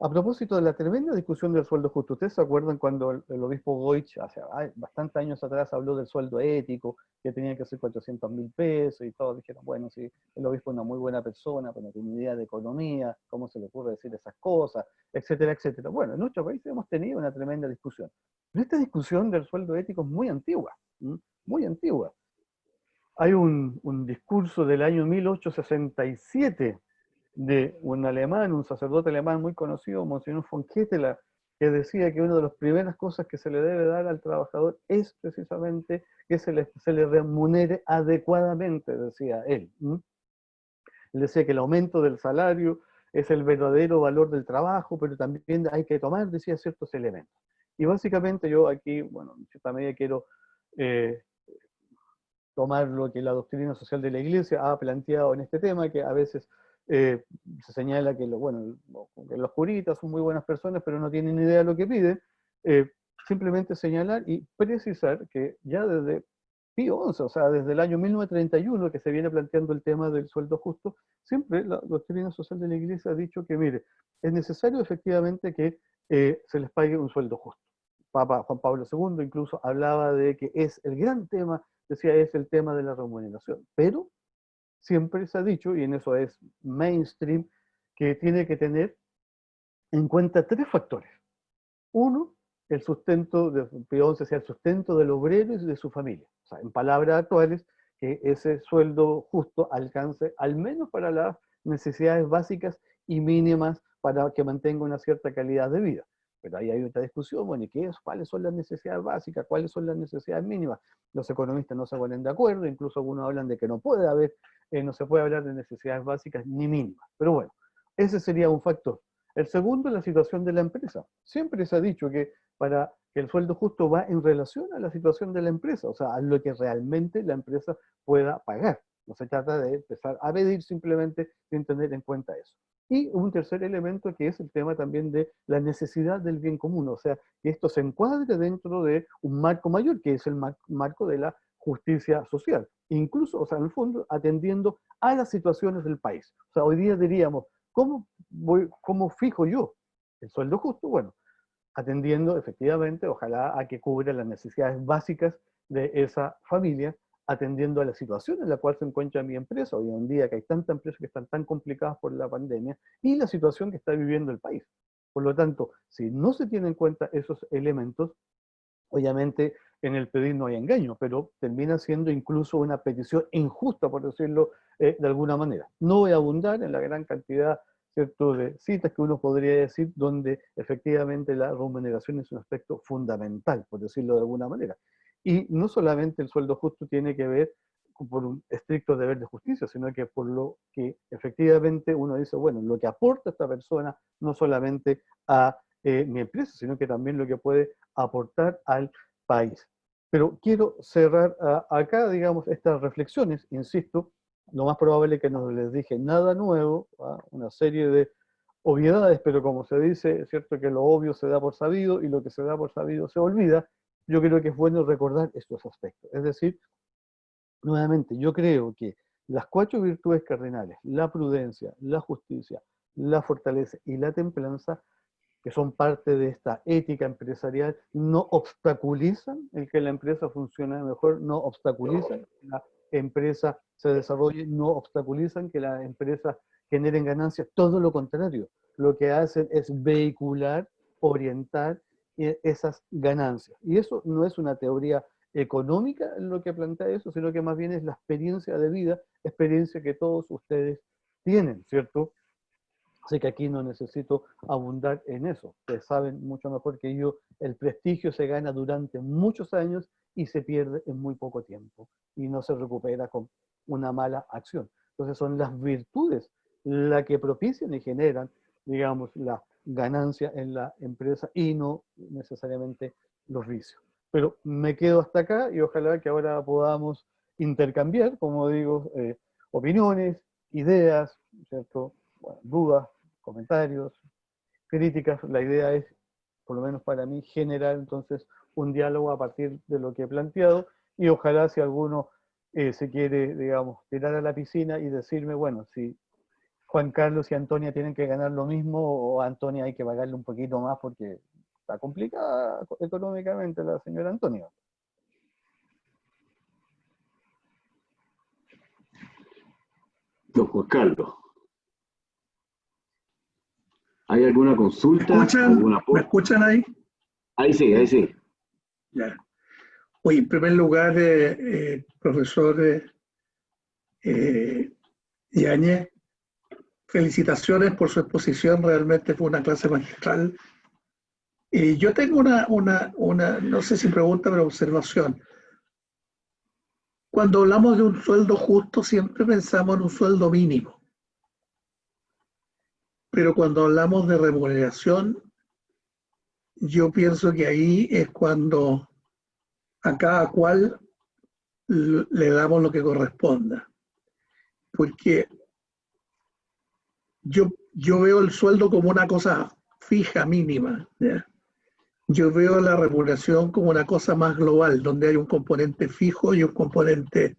a propósito de la tremenda discusión del sueldo justo, ¿ustedes se acuerdan cuando el obispo Goich, hace bastantes años atrás, habló del sueldo ético, que tenía que ser 400.000 pesos, y todos dijeron, bueno, sí, el obispo es una muy buena persona, pero no tiene idea de economía, cómo se le ocurre decir esas cosas, etcétera, etcétera? Bueno, en nuestro país hemos tenido una tremenda discusión. Pero esta discusión del sueldo ético es muy antigua, muy antigua. Hay un discurso del año 1867 de un alemán, un sacerdote alemán muy conocido, Monseñor von Ketteler, que decía que una de las primeras cosas que se le debe dar al trabajador es precisamente que se le remunere adecuadamente, decía él. Él decía que el aumento del salario es el verdadero valor del trabajo, pero también hay que tomar, decía, ciertos elementos. Y básicamente yo aquí, bueno, en cierta medida quiero tomar lo que la doctrina social de la Iglesia ha planteado en este tema, que a veces se señala que, que los curitas son muy buenas personas, pero no tienen idea de lo que piden. Simplemente señalar y precisar que ya desde Pío XI, o sea, desde el año 1931 que se viene planteando el tema del sueldo justo, siempre la doctrina social de la Iglesia ha dicho que, mire, es necesario efectivamente que se les pague un sueldo justo. Papa Juan Pablo II incluso hablaba de que es el gran tema, decía, es el tema de la remuneración. Pero siempre se ha dicho, y en eso es mainstream, que tiene que tener en cuenta tres factores. Uno, el sustento, el sustento del obrero y de su familia. O sea, en palabras actuales, que ese sueldo justo alcance al menos para las necesidades básicas y mínimas para que mantenga una cierta calidad de vida. Pero ahí hay otra discusión, bueno, ¿y qué es? ¿Cuáles son las necesidades básicas? ¿Cuáles son las necesidades mínimas? Los economistas no se ponen de acuerdo, incluso algunos hablan de que no puede haber, no se puede hablar de necesidades básicas ni mínimas. Pero bueno, ese sería un factor. El segundo es la situación de la empresa. Siempre se ha dicho que para que el sueldo justo va en relación a la situación de la empresa, o sea, a lo que realmente la empresa pueda pagar. No se trata de empezar a medir simplemente sin tener en cuenta eso. Y un tercer elemento que es el tema también de la necesidad del bien común, o sea, que esto se encuadre dentro de un marco mayor, que es el marco de la justicia social. Incluso, o sea, en el fondo, atendiendo a las situaciones del país. O sea, hoy día diríamos, ¿cómo fijo yo el sueldo justo? Bueno, atendiendo efectivamente, ojalá, a que cubra las necesidades básicas de esa familia, atendiendo a la situación en la cual se encuentra mi empresa, hoy en día que hay tantas empresas que están tan complicadas por la pandemia, y la situación que está viviendo el país. Por lo tanto, si no se tienen en cuenta esos elementos, obviamente en el pedir no hay engaño, pero termina siendo incluso una petición injusta, por decirlo de alguna manera. No voy a abundar en la gran cantidad, ¿cierto?, de citas que uno podría decir donde efectivamente la remuneración es un aspecto fundamental, por decirlo de alguna manera. Y no solamente el sueldo justo tiene que ver por un estricto deber de justicia, sino que por lo que efectivamente uno dice, bueno, lo que aporta esta persona no solamente a mi empresa, sino que también lo que puede aportar al país. Pero quiero cerrar acá, digamos, estas reflexiones, insisto, lo más probable es que no les dije nada nuevo, una serie de obviedades, pero como se dice, es cierto que lo obvio se da por sabido y lo que se da por sabido se olvida. Yo creo que es bueno recordar estos aspectos. Es decir, nuevamente, yo creo que las 4 virtudes cardinales, la prudencia, la justicia, la fortaleza y la templanza, que son parte de esta ética empresarial, no obstaculizan el que la empresa funcione mejor, no obstaculizan que la empresa se desarrolle, no obstaculizan que la empresa generen ganancias, todo lo contrario. Lo que hacen es vehicular, orientar esas ganancias. Y eso no es una teoría económica lo que plantea eso, sino que más bien es la experiencia de vida, experiencia que todos ustedes tienen, ¿cierto? Así que aquí no necesito abundar en eso. Ustedes saben mucho mejor que yo, el prestigio se gana durante muchos años y se pierde en muy poco tiempo. Y no se recupera con una mala acción. Entonces son las virtudes las que propician y generan, digamos, la ganancia en la empresa y no necesariamente los vicios. Pero me quedo hasta acá y ojalá que ahora podamos intercambiar, como digo, opiniones, ideas, ¿cierto? Bueno, dudas, comentarios, críticas. La idea es, por lo menos para mí, generar entonces un diálogo a partir de lo que he planteado y ojalá si alguno se quiere, digamos, tirar a la piscina y decirme, bueno, si Juan Carlos y Antonia tienen que ganar lo mismo o a Antonia hay que pagarle un poquito más porque está complicada económicamente la señora Antonia. Don Juan Carlos, ¿hay alguna consulta? ¿Me escuchan ahí? Ahí sí, ahí sí. Ya. Oye, en primer lugar, profesor Yáñez, felicitaciones por su exposición, realmente fue una clase magistral. Yo tengo una, no sé si pregunta, pero observación. Cuando hablamos de un sueldo justo, siempre pensamos en un sueldo mínimo. Pero cuando hablamos de remuneración, yo pienso que ahí es cuando a cada cual le damos lo que corresponda. Porque yo veo el sueldo como una cosa fija, mínima, ¿ya? Yo veo la remuneración como una cosa más global, donde hay un componente fijo y un componente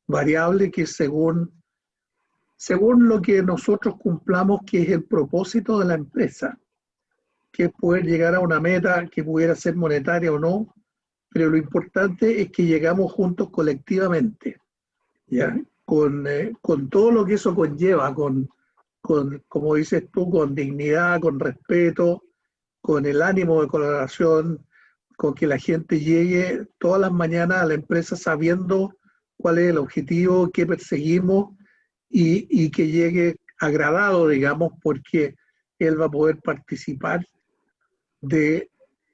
variable que según lo que nosotros cumplamos, que es el propósito de la empresa. que es poder llegar a una meta que pudiera ser monetaria o no, pero lo importante es que llegamos juntos colectivamente, ¿ya? Con todo lo que eso conlleva, como dices tú, con dignidad, con respeto, con el ánimo de colaboración, con que la gente llegue todas las mañanas a la empresa sabiendo cuál es el objetivo que perseguimos y que llegue agradado, digamos, porque él va a poder participar de,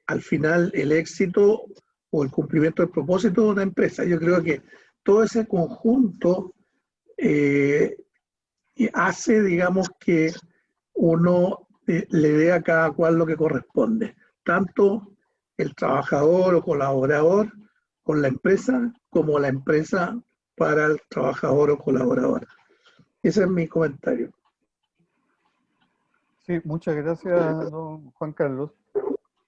al final, el éxito o el cumplimiento del propósito de una empresa. Yo creo que todo ese conjunto eh, hace, digamos, que uno le dé a cada cual lo que corresponde, tanto el trabajador o colaborador con la empresa, como la empresa para el trabajador o colaborador. Ese es mi comentario. Sí, muchas gracias, don Juan Carlos.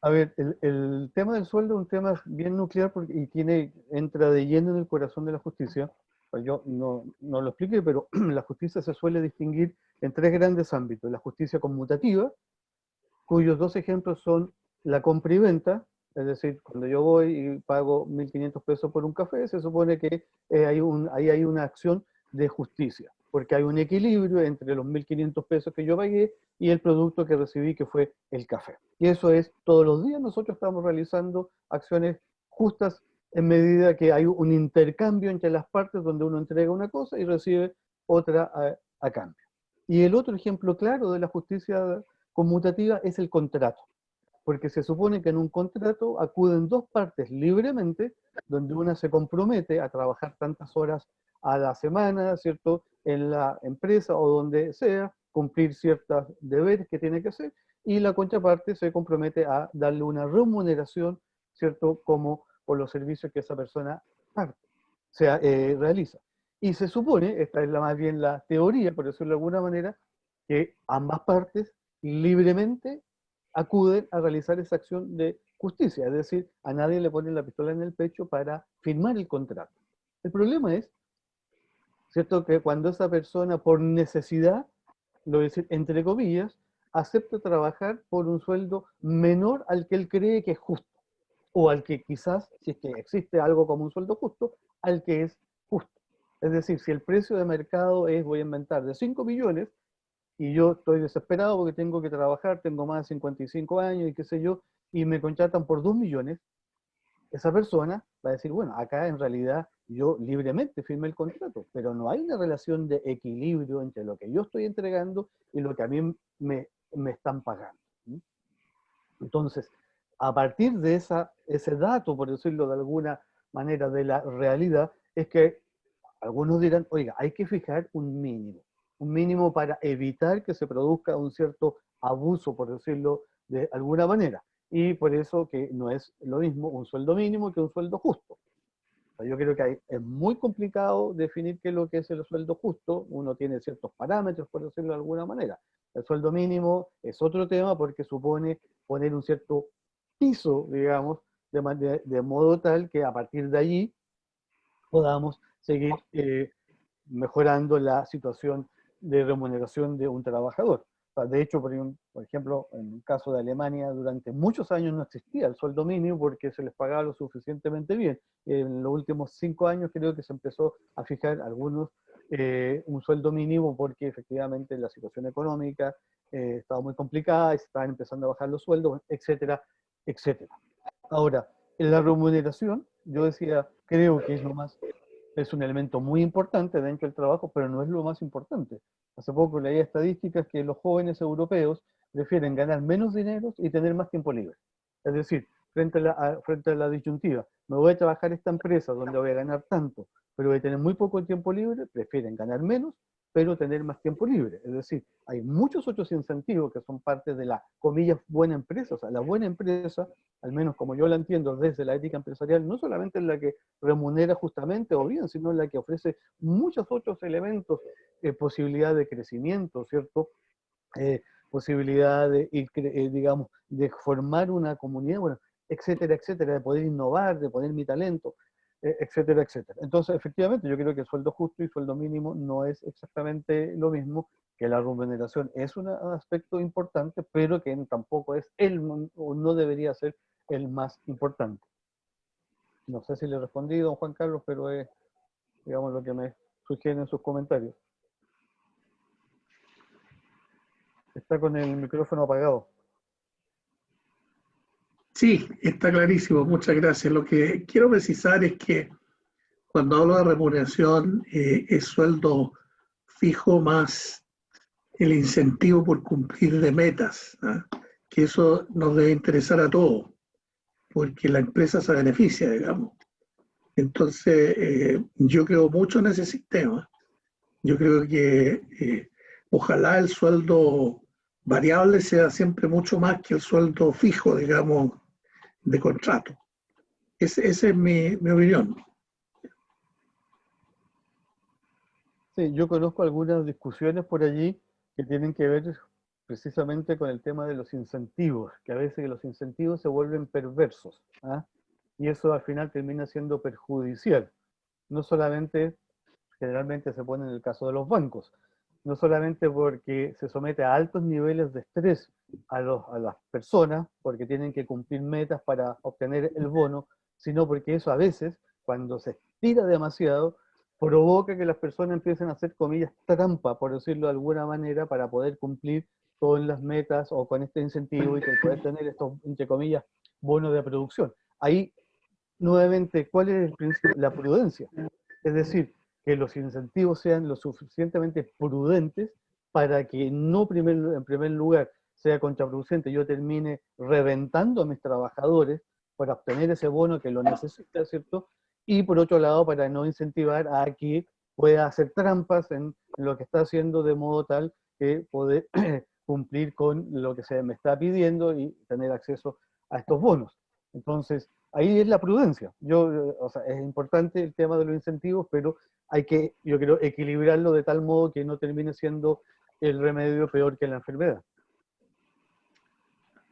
A ver, el tema del sueldo es un tema bien nuclear porque, y entra de lleno en el corazón de la justicia. Pues yo no lo expliqué, pero la justicia se suele distinguir en tres grandes ámbitos. La justicia conmutativa, cuyos dos ejemplos son la compra y venta, es decir, cuando yo voy y pago 1.500 pesos por un café, se supone que ahí hay una acción de justicia, porque hay un equilibrio entre los 1.500 pesos que yo pagué y el producto que recibí, que fue el café. Y eso es, todos los días nosotros estamos realizando acciones justas en medida que hay un intercambio entre las partes donde uno entrega una cosa y recibe otra a cambio. Y el otro ejemplo claro de la justicia conmutativa es el contrato, porque se supone que en un contrato acuden dos partes libremente, donde una se compromete a trabajar tantas horas a la semana, ¿cierto?, en la empresa o donde sea, cumplir ciertos deberes que tiene que hacer, y la contraparte se compromete a darle una remuneración, ¿cierto?, como por los servicios que esa persona realiza. Y se supone, esta es más bien la teoría, por decirlo de alguna manera, que ambas partes libremente acuden a realizar esa acción de justicia, es decir, a nadie le ponen la pistola en el pecho para firmar el contrato. El problema es, ¿cierto?, que cuando esa persona por necesidad, lo voy a decir entre comillas, acepta trabajar por un sueldo menor al que él cree que es justo, o al que quizás, si es que existe algo como un sueldo justo, al que es justo. Es decir, si el precio de mercado es, voy a inventar, de 5 millones, y yo estoy desesperado porque tengo que trabajar, tengo más de 55 años y qué sé yo, y me contratan por 2 millones, esa persona va a decir, bueno, acá en realidad yo libremente firmé el contrato, pero no hay una relación de equilibrio entre lo que yo estoy entregando y lo que a mí me están pagando. Entonces, a partir de ese dato, por decirlo de alguna manera, de la realidad, es que algunos dirán, oiga, hay que fijar un mínimo para evitar que se produzca un cierto abuso, por decirlo de alguna manera. Y por eso que no es lo mismo un sueldo mínimo que un sueldo justo. O sea, yo creo que es muy complicado definir qué es lo que es el sueldo justo. Uno tiene ciertos parámetros, por decirlo de alguna manera. El sueldo mínimo es otro tema porque supone poner un cierto piso, digamos, de modo tal que a partir de allí podamos seguir mejorando la situación de remuneración de un trabajador. O sea, de hecho, por ejemplo, en el caso de Alemania, durante muchos años no existía el sueldo mínimo porque se les pagaba lo suficientemente bien. En los últimos 5 años creo que se empezó a fijar algunos un sueldo mínimo porque efectivamente la situación económica estaba muy complicada y se estaban empezando a bajar los sueldos, etcétera, etcétera. Ahora, en la remuneración, yo decía, creo que es un elemento muy importante dentro del trabajo, pero no es lo más importante. Hace poco leí estadísticas que los jóvenes europeos prefieren ganar menos dinero y tener más tiempo libre. Es decir, frente a la disyuntiva, me voy a trabajar en esta empresa donde voy a ganar tanto, pero voy a tener muy poco tiempo libre, prefieren ganar menos, pero tener más tiempo libre. Es decir, hay muchos otros incentivos que son parte de la, comillas, buena empresa. O sea, la buena empresa, al menos como yo la entiendo desde la ética empresarial, no solamente es la que remunera justamente o bien, sino la que ofrece muchos otros elementos, posibilidad de crecimiento, ¿cierto? Posibilidad de, digamos, de formar una comunidad, bueno, etcétera, etcétera, de poder innovar, de poner mi talento. etcétera, etcétera. Entonces, efectivamente, yo creo que sueldo justo y sueldo mínimo no es exactamente lo mismo, que la remuneración es un aspecto importante, pero que tampoco es o no debería ser el más importante. No sé si le he respondido, don Juan Carlos, pero es, digamos, lo que me sugieren sus comentarios. Está con el micrófono apagado. Sí, está clarísimo, muchas gracias. Lo que quiero precisar es que cuando hablo de remuneración es sueldo fijo más el incentivo por cumplir de metas, ¿ah? Que eso nos debe interesar a todos, porque la empresa se beneficia, digamos. Entonces, yo creo mucho en ese sistema. Yo creo que ojalá el sueldo variable sea siempre mucho más que el sueldo fijo, digamos, de contrato. Esa es mi opinión. Sí, yo conozco algunas discusiones por allí que tienen que ver precisamente con el tema de los incentivos, que a veces los incentivos se vuelven perversos, ¿ah? Y eso al final termina siendo perjudicial. No solamente, generalmente se pone en el caso de los bancos, no solamente porque se somete a altos niveles de estrés a las personas, porque tienen que cumplir metas para obtener el bono, sino porque eso a veces, cuando se estira demasiado, provoca que las personas empiecen a hacer, comillas, trampa, por decirlo de alguna manera, para poder cumplir con las metas o con este incentivo y poder tener estos, entre comillas, bonos de producción. Ahí, nuevamente, ¿cuál es el principio? La prudencia. Es decir, que los incentivos sean lo suficientemente prudentes para que no en primer lugar sea contraproducente, yo termine reventando a mis trabajadores para obtener ese bono que lo necesita, ¿cierto? Y por otro lado, para no incentivar a que pueda hacer trampas en lo que está haciendo de modo tal que poder cumplir con lo que se me está pidiendo y tener acceso a estos bonos. Entonces, ahí es la prudencia. O sea, es importante el tema de los incentivos, pero hay que, yo creo, equilibrarlo de tal modo que no termine siendo el remedio peor que la enfermedad.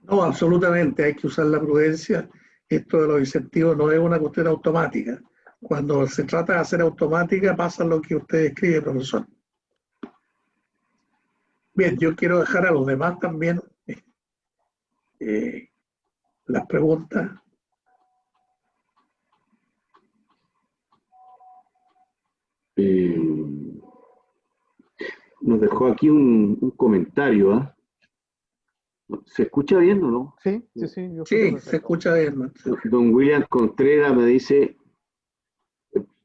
No, absolutamente, hay que usar la prudencia. Esto de los incentivos no es una cuestión automática. Cuando se trata de hacer automática pasa lo que usted describe, profesor. Bien, yo quiero dejar a los demás también las preguntas. Nos dejó aquí un comentario, ¿ah? ¿Se escucha bien o no? Sí, sí, sí. Yo Sí, se escucha bien. Don William Contreras me dice,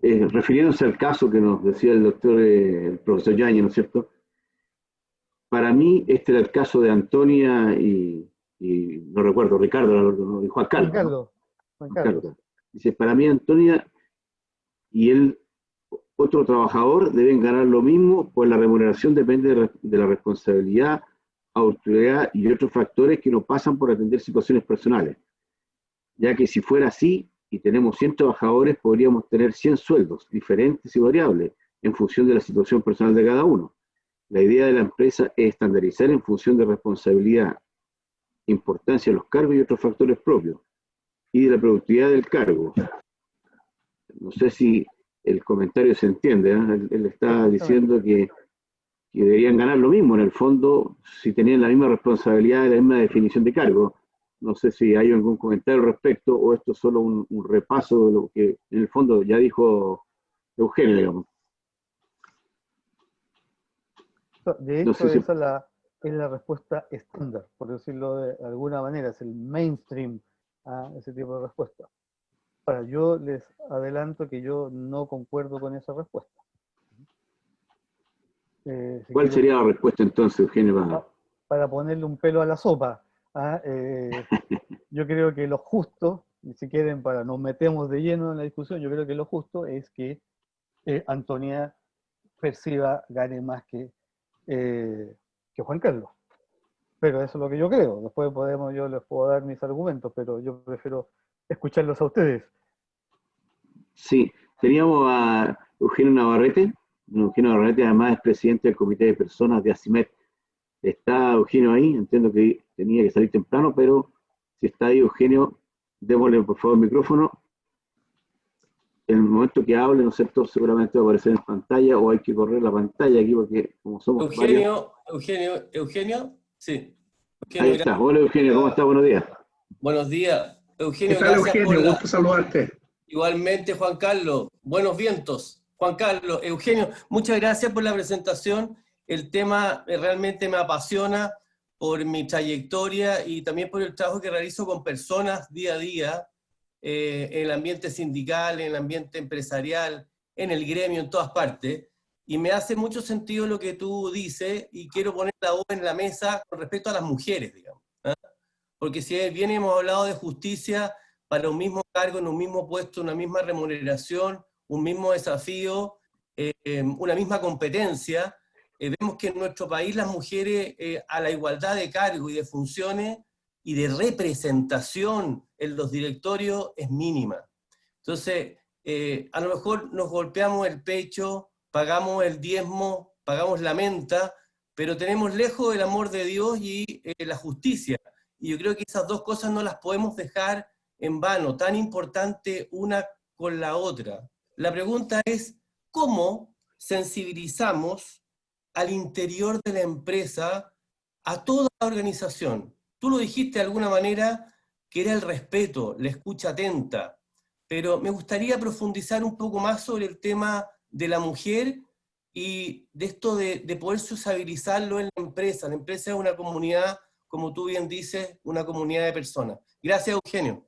refiriéndose al caso que nos decía el doctor, el profesor Yáñez, ¿no es cierto? Para mí, este era el caso de Antonia y no recuerdo, Ricardo, no, y Juan Carlos. Juan Carlos. ¿No? Juan Carlos. Dice, para mí Antonia y él, otro trabajador, deben ganar lo mismo, pues la remuneración depende de la responsabilidad, autoridad y otros factores que no pasan por atender situaciones personales. Ya que si fuera así, y tenemos 100 trabajadores, podríamos tener 100 sueldos diferentes y variables en función de la situación personal de cada uno. La idea de la empresa es estandarizar en función de responsabilidad, importancia de los cargos y otros factores propios, y de la productividad del cargo. No sé si el comentario se entiende, ¿eh? Él está diciendo que deberían ganar lo mismo, en el fondo, si tenían la misma responsabilidad y la misma definición de cargo. No sé si hay algún comentario al respecto o esto es solo un repaso de lo que en el fondo ya dijo Eugenio, digamos. De hecho, No sé si... esa es la respuesta estándar, por decirlo de alguna manera, es el mainstream a ese tipo de respuesta. Ahora, yo les adelanto que yo no concuerdo con esa respuesta. ¿Cuál sería la respuesta entonces, Eugenio? Para ponerle un pelo a la sopa. Yo creo que lo justo, si quieren, para nos metemos de lleno en la discusión, yo creo que lo justo es que Antonia gane más que Juan Carlos. Pero eso es lo que yo creo. Después yo les puedo dar mis argumentos, pero yo prefiero escucharlos a ustedes. Sí, teníamos a Eugenio Navarrete. Eugenio Navarrete además es presidente del comité de personas de ACIMED. ¿Está Eugenio ahí? Entiendo que tenía que salir temprano, pero si está ahí Eugenio, démosle por favor el micrófono. en el momento que hable, ¿no es cierto?, seguramente va a aparecer en pantalla o hay que correr la pantalla aquí porque como somos varios. Eugenio, sí. Ahí Eugenio, está. Hola Eugenio, ¿cómo está? Buenos días. buenos días. ¿Qué Eugenio, tal, gracias por Eugenio? la... Gusto saludarte. Igualmente, Juan Carlos, buenos vientos. Juan Carlos, Eugenio, muchas gracias por la presentación. El tema realmente me apasiona por mi trayectoria y también por el trabajo que realizo con personas día a día, en el ambiente sindical, en el ambiente empresarial, en el gremio, en todas partes. Y me hace mucho sentido lo que tú dices y quiero poner la voz en la mesa con respecto a las mujeres, digamos. Porque si bien hemos hablado de justicia para un mismo cargo, en un mismo puesto, una misma remuneración, un mismo desafío, una misma competencia, vemos que en nuestro país las mujeres a la igualdad de cargo y de funciones y de representación en los directorios es mínima. Entonces, a lo mejor nos golpeamos el pecho, pagamos el diezmo, pagamos la menta, pero tenemos lejos el amor de Dios y la justicia. Y yo creo que esas dos cosas no las podemos dejar en vano, tan importante una con la otra. La pregunta es, ¿cómo sensibilizamos al interior de la empresa a toda la organización? Tú lo dijiste de alguna manera, que era el respeto, la escucha atenta, pero me gustaría profundizar un poco más sobre el tema de la mujer y de esto de poder sociabilizarlo en la empresa. La empresa es una comunidad, como tú bien dices, una comunidad de personas. Gracias, Eugenio.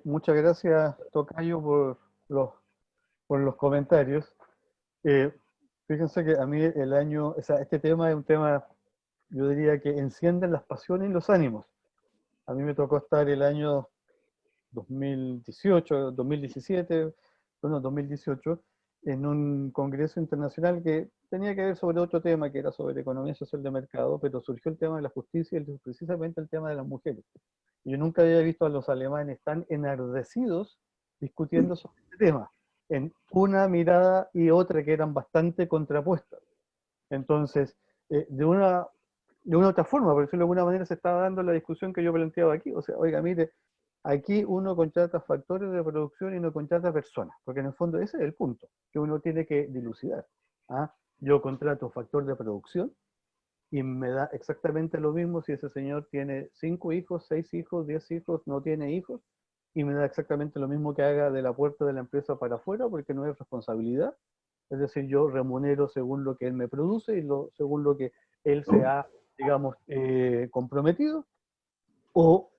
Muchas gracias, Tocayo, por los comentarios. Fíjense que a mí el año, o sea, este tema es un tema, yo diría que enciende las pasiones y los ánimos. A mí me tocó estar el año 2018, 2017, bueno, 2018, en un congreso internacional que tenía que ver sobre otro tema, que era sobre economía social de mercado, pero surgió el tema de la justicia y precisamente el tema de las mujeres. Yo nunca había visto a los alemanes tan enardecidos discutiendo sobre este tema, en una mirada y otra que eran bastante contrapuestas. Entonces, de una otra forma, por decirlo de alguna manera, se estaba dando la discusión que yo planteaba aquí. O sea, oiga, mire, aquí uno contrata factores de producción y no contrata personas, porque en el fondo ese es el punto que uno tiene que dilucidar. ¿Ah? Yo contrato factor de producción y me da exactamente lo mismo si ese señor tiene 5 hijos, 6 hijos, 10 hijos, no tiene hijos, y me da exactamente lo mismo que haga de la puerta de la empresa para afuera, porque no es responsabilidad. Es decir, yo remunero según lo que él me produce y según lo que él se ha, digamos, comprometido, o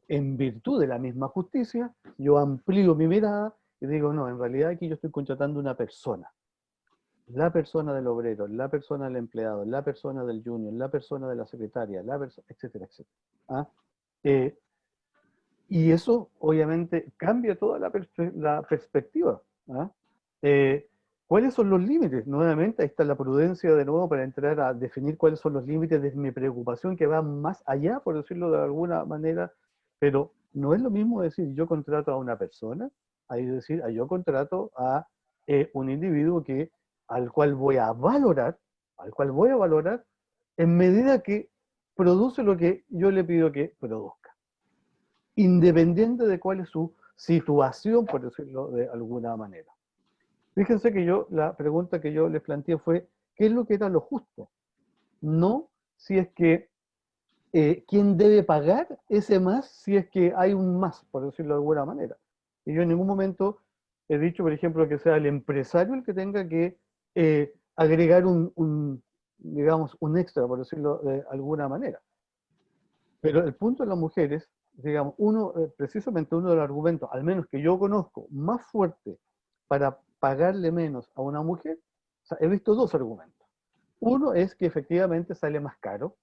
en virtud de la misma justicia, yo amplío mi mirada y digo, no, en realidad aquí yo estoy contratando una persona. La persona del obrero, la persona del empleado, la persona del junior, la persona de la secretaria, etcétera, etcétera. ¿Ah? Y eso obviamente cambia toda la perspectiva. ¿Ah? ¿Cuáles son los límites? Nuevamente, ahí está la prudencia de nuevo para entrar a definir cuáles son los límites de mi preocupación que va más allá, por decirlo de alguna manera, pero no es lo mismo decir yo contrato a una persona, a decir yo contrato a un individuo al cual voy a valorar, en medida que produce lo que yo le pido que produzca, independiente de cuál es su situación, por decirlo de alguna manera. Fíjense que la pregunta que yo les planteé fue, ¿qué es lo que era lo justo? No si es que quién debe pagar ese más si es que hay un más, por decirlo de alguna manera. Y yo en ningún momento he dicho, por ejemplo, que sea el empresario el que tenga que agregar digamos, un extra, por decirlo de alguna manera. Pero el punto de las mujeres, digamos, precisamente uno de los argumentos, al menos que yo conozco, más fuerte para pagarle menos a una mujer, o sea, he visto dos argumentos. Uno es que efectivamente sale más caro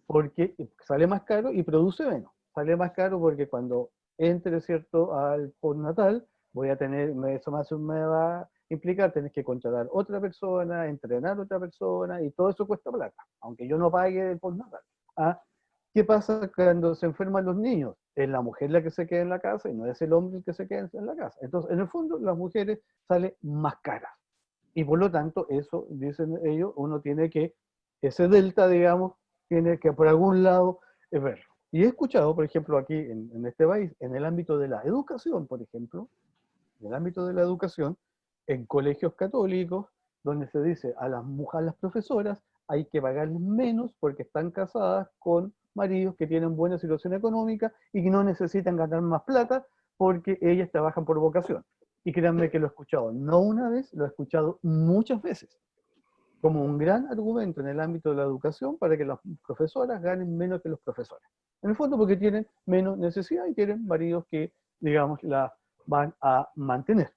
y produce menos. Sale más caro porque cuando entre, ¿cierto?, al postnatal, eso me va a implicar tener que contratar otra persona, entrenar otra persona, y todo eso cuesta plata, aunque yo no pague el postnatal. ¿Ah? ¿Qué pasa cuando se enferman los niños? Es la mujer la que se queda en la casa y no es el hombre el que se queda en la casa. Entonces, en el fondo, las mujeres salen más caras. Y por lo tanto, eso, dicen ellos, uno tiene que, ese delta, digamos, tiene que por algún lado verlo. Y he escuchado, por ejemplo, aquí en este país, en el ámbito de la educación, por ejemplo, en el ámbito de la educación, en colegios católicos, donde se dice a las mujeres, a las profesoras, hay que pagarles menos porque están casadas con maridos que tienen buena situación económica y que no necesitan ganar más plata porque ellas trabajan por vocación. Y créanme que lo he escuchado no una vez, lo he escuchado muchas veces, como un gran argumento en el ámbito de la educación para que las profesoras ganen menos que los profesores. En el fondo porque tienen menos necesidad y tienen maridos que, digamos, la van a mantener.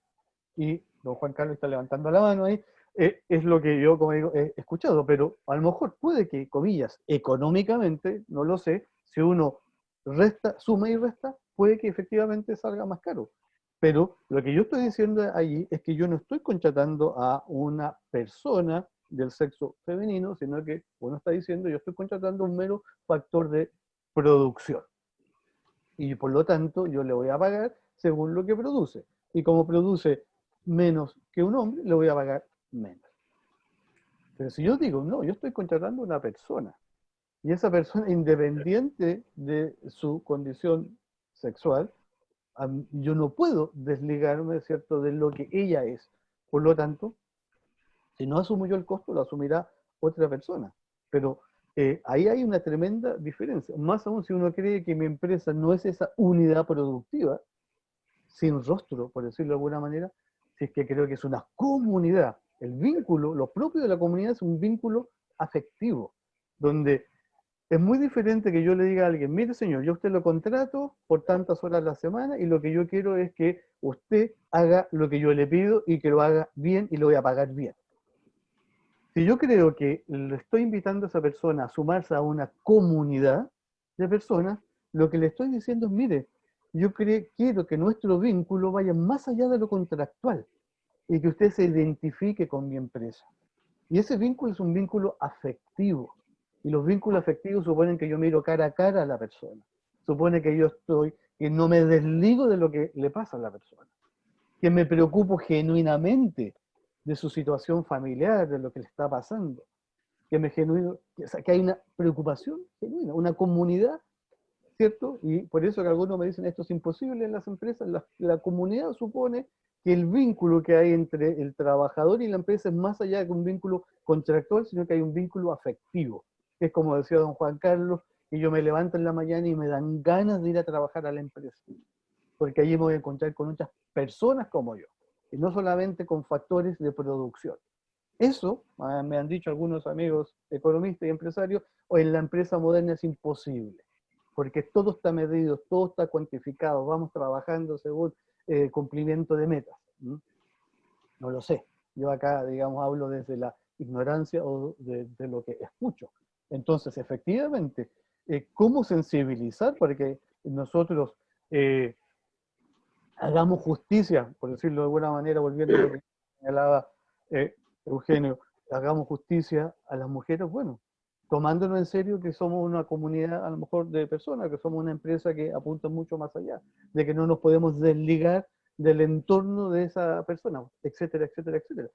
Y don Juan Carlos está levantando la mano ahí, es lo que yo, como digo, he escuchado, pero a lo mejor puede que, comillas, económicamente, no lo sé, si uno resta, suma y resta, puede que efectivamente salga más caro. Pero lo que yo estoy diciendo allí es que yo no estoy contratando a una persona del sexo femenino, sino que uno está diciendo yo estoy contratando un mero factor de producción. Y por lo tanto yo le voy a pagar según lo que produce. Y como produce menos que un hombre, le voy a pagar menos. Pero si yo digo, no, yo estoy contratando a una persona, y esa persona, independiente de su condición sexual, yo no puedo desligarme, ¿cierto?, de lo que ella es. Por lo tanto, si no asumo yo el costo, lo asumirá otra persona. Pero ahí hay una tremenda diferencia. Más aún si uno cree que mi empresa no es esa unidad productiva, sin rostro, por decirlo de alguna manera, si es que creo que es una comunidad. El vínculo, lo propio de la comunidad es un vínculo afectivo, donde es muy diferente que yo le diga a alguien, mire señor, yo a usted lo contrato por tantas horas a la semana y lo que yo quiero es que usted haga lo que yo le pido y que lo haga bien y lo voy a pagar bien. Si yo creo que le estoy invitando a esa persona a sumarse a una comunidad de personas, lo que le estoy diciendo es, mire, yo quiero que nuestro vínculo vaya más allá de lo contractual y que usted se identifique con mi empresa. Y ese vínculo es un vínculo afectivo. Y los vínculos afectivos suponen que yo miro cara a cara a la persona. Supone que que no me desligo de lo que le pasa a la persona. Que me preocupo genuinamente de su situación familiar, de lo que le está pasando. Que hay una preocupación genuina, una comunidad, ¿cierto? Y por eso que algunos me dicen esto es imposible en las empresas. La comunidad supone que el vínculo que hay entre el trabajador y la empresa es más allá de un vínculo contractual, sino que hay un vínculo afectivo. Es como decía don Juan Carlos, que yo me levanto en la mañana y me dan ganas de ir a trabajar a la empresa, porque allí me voy a encontrar con otras personas como yo, y no solamente con factores de producción. Eso, me han dicho algunos amigos economistas y empresarios, o en la empresa moderna es imposible, porque todo está medido, todo está cuantificado, vamos trabajando según cumplimiento de metas. No lo sé. Yo acá, digamos, hablo desde la ignorancia o de lo que escucho. Entonces, efectivamente, ¿cómo sensibilizar para que nosotros hagamos justicia, por decirlo de alguna manera, volviendo a lo que señalaba Eugenio, hagamos justicia a las mujeres? Bueno, tomándonos en serio que somos una comunidad a lo mejor de personas, que somos una empresa que apunta mucho más allá, de que no nos podemos desligar del entorno de esa persona, etcétera, etcétera, etcétera.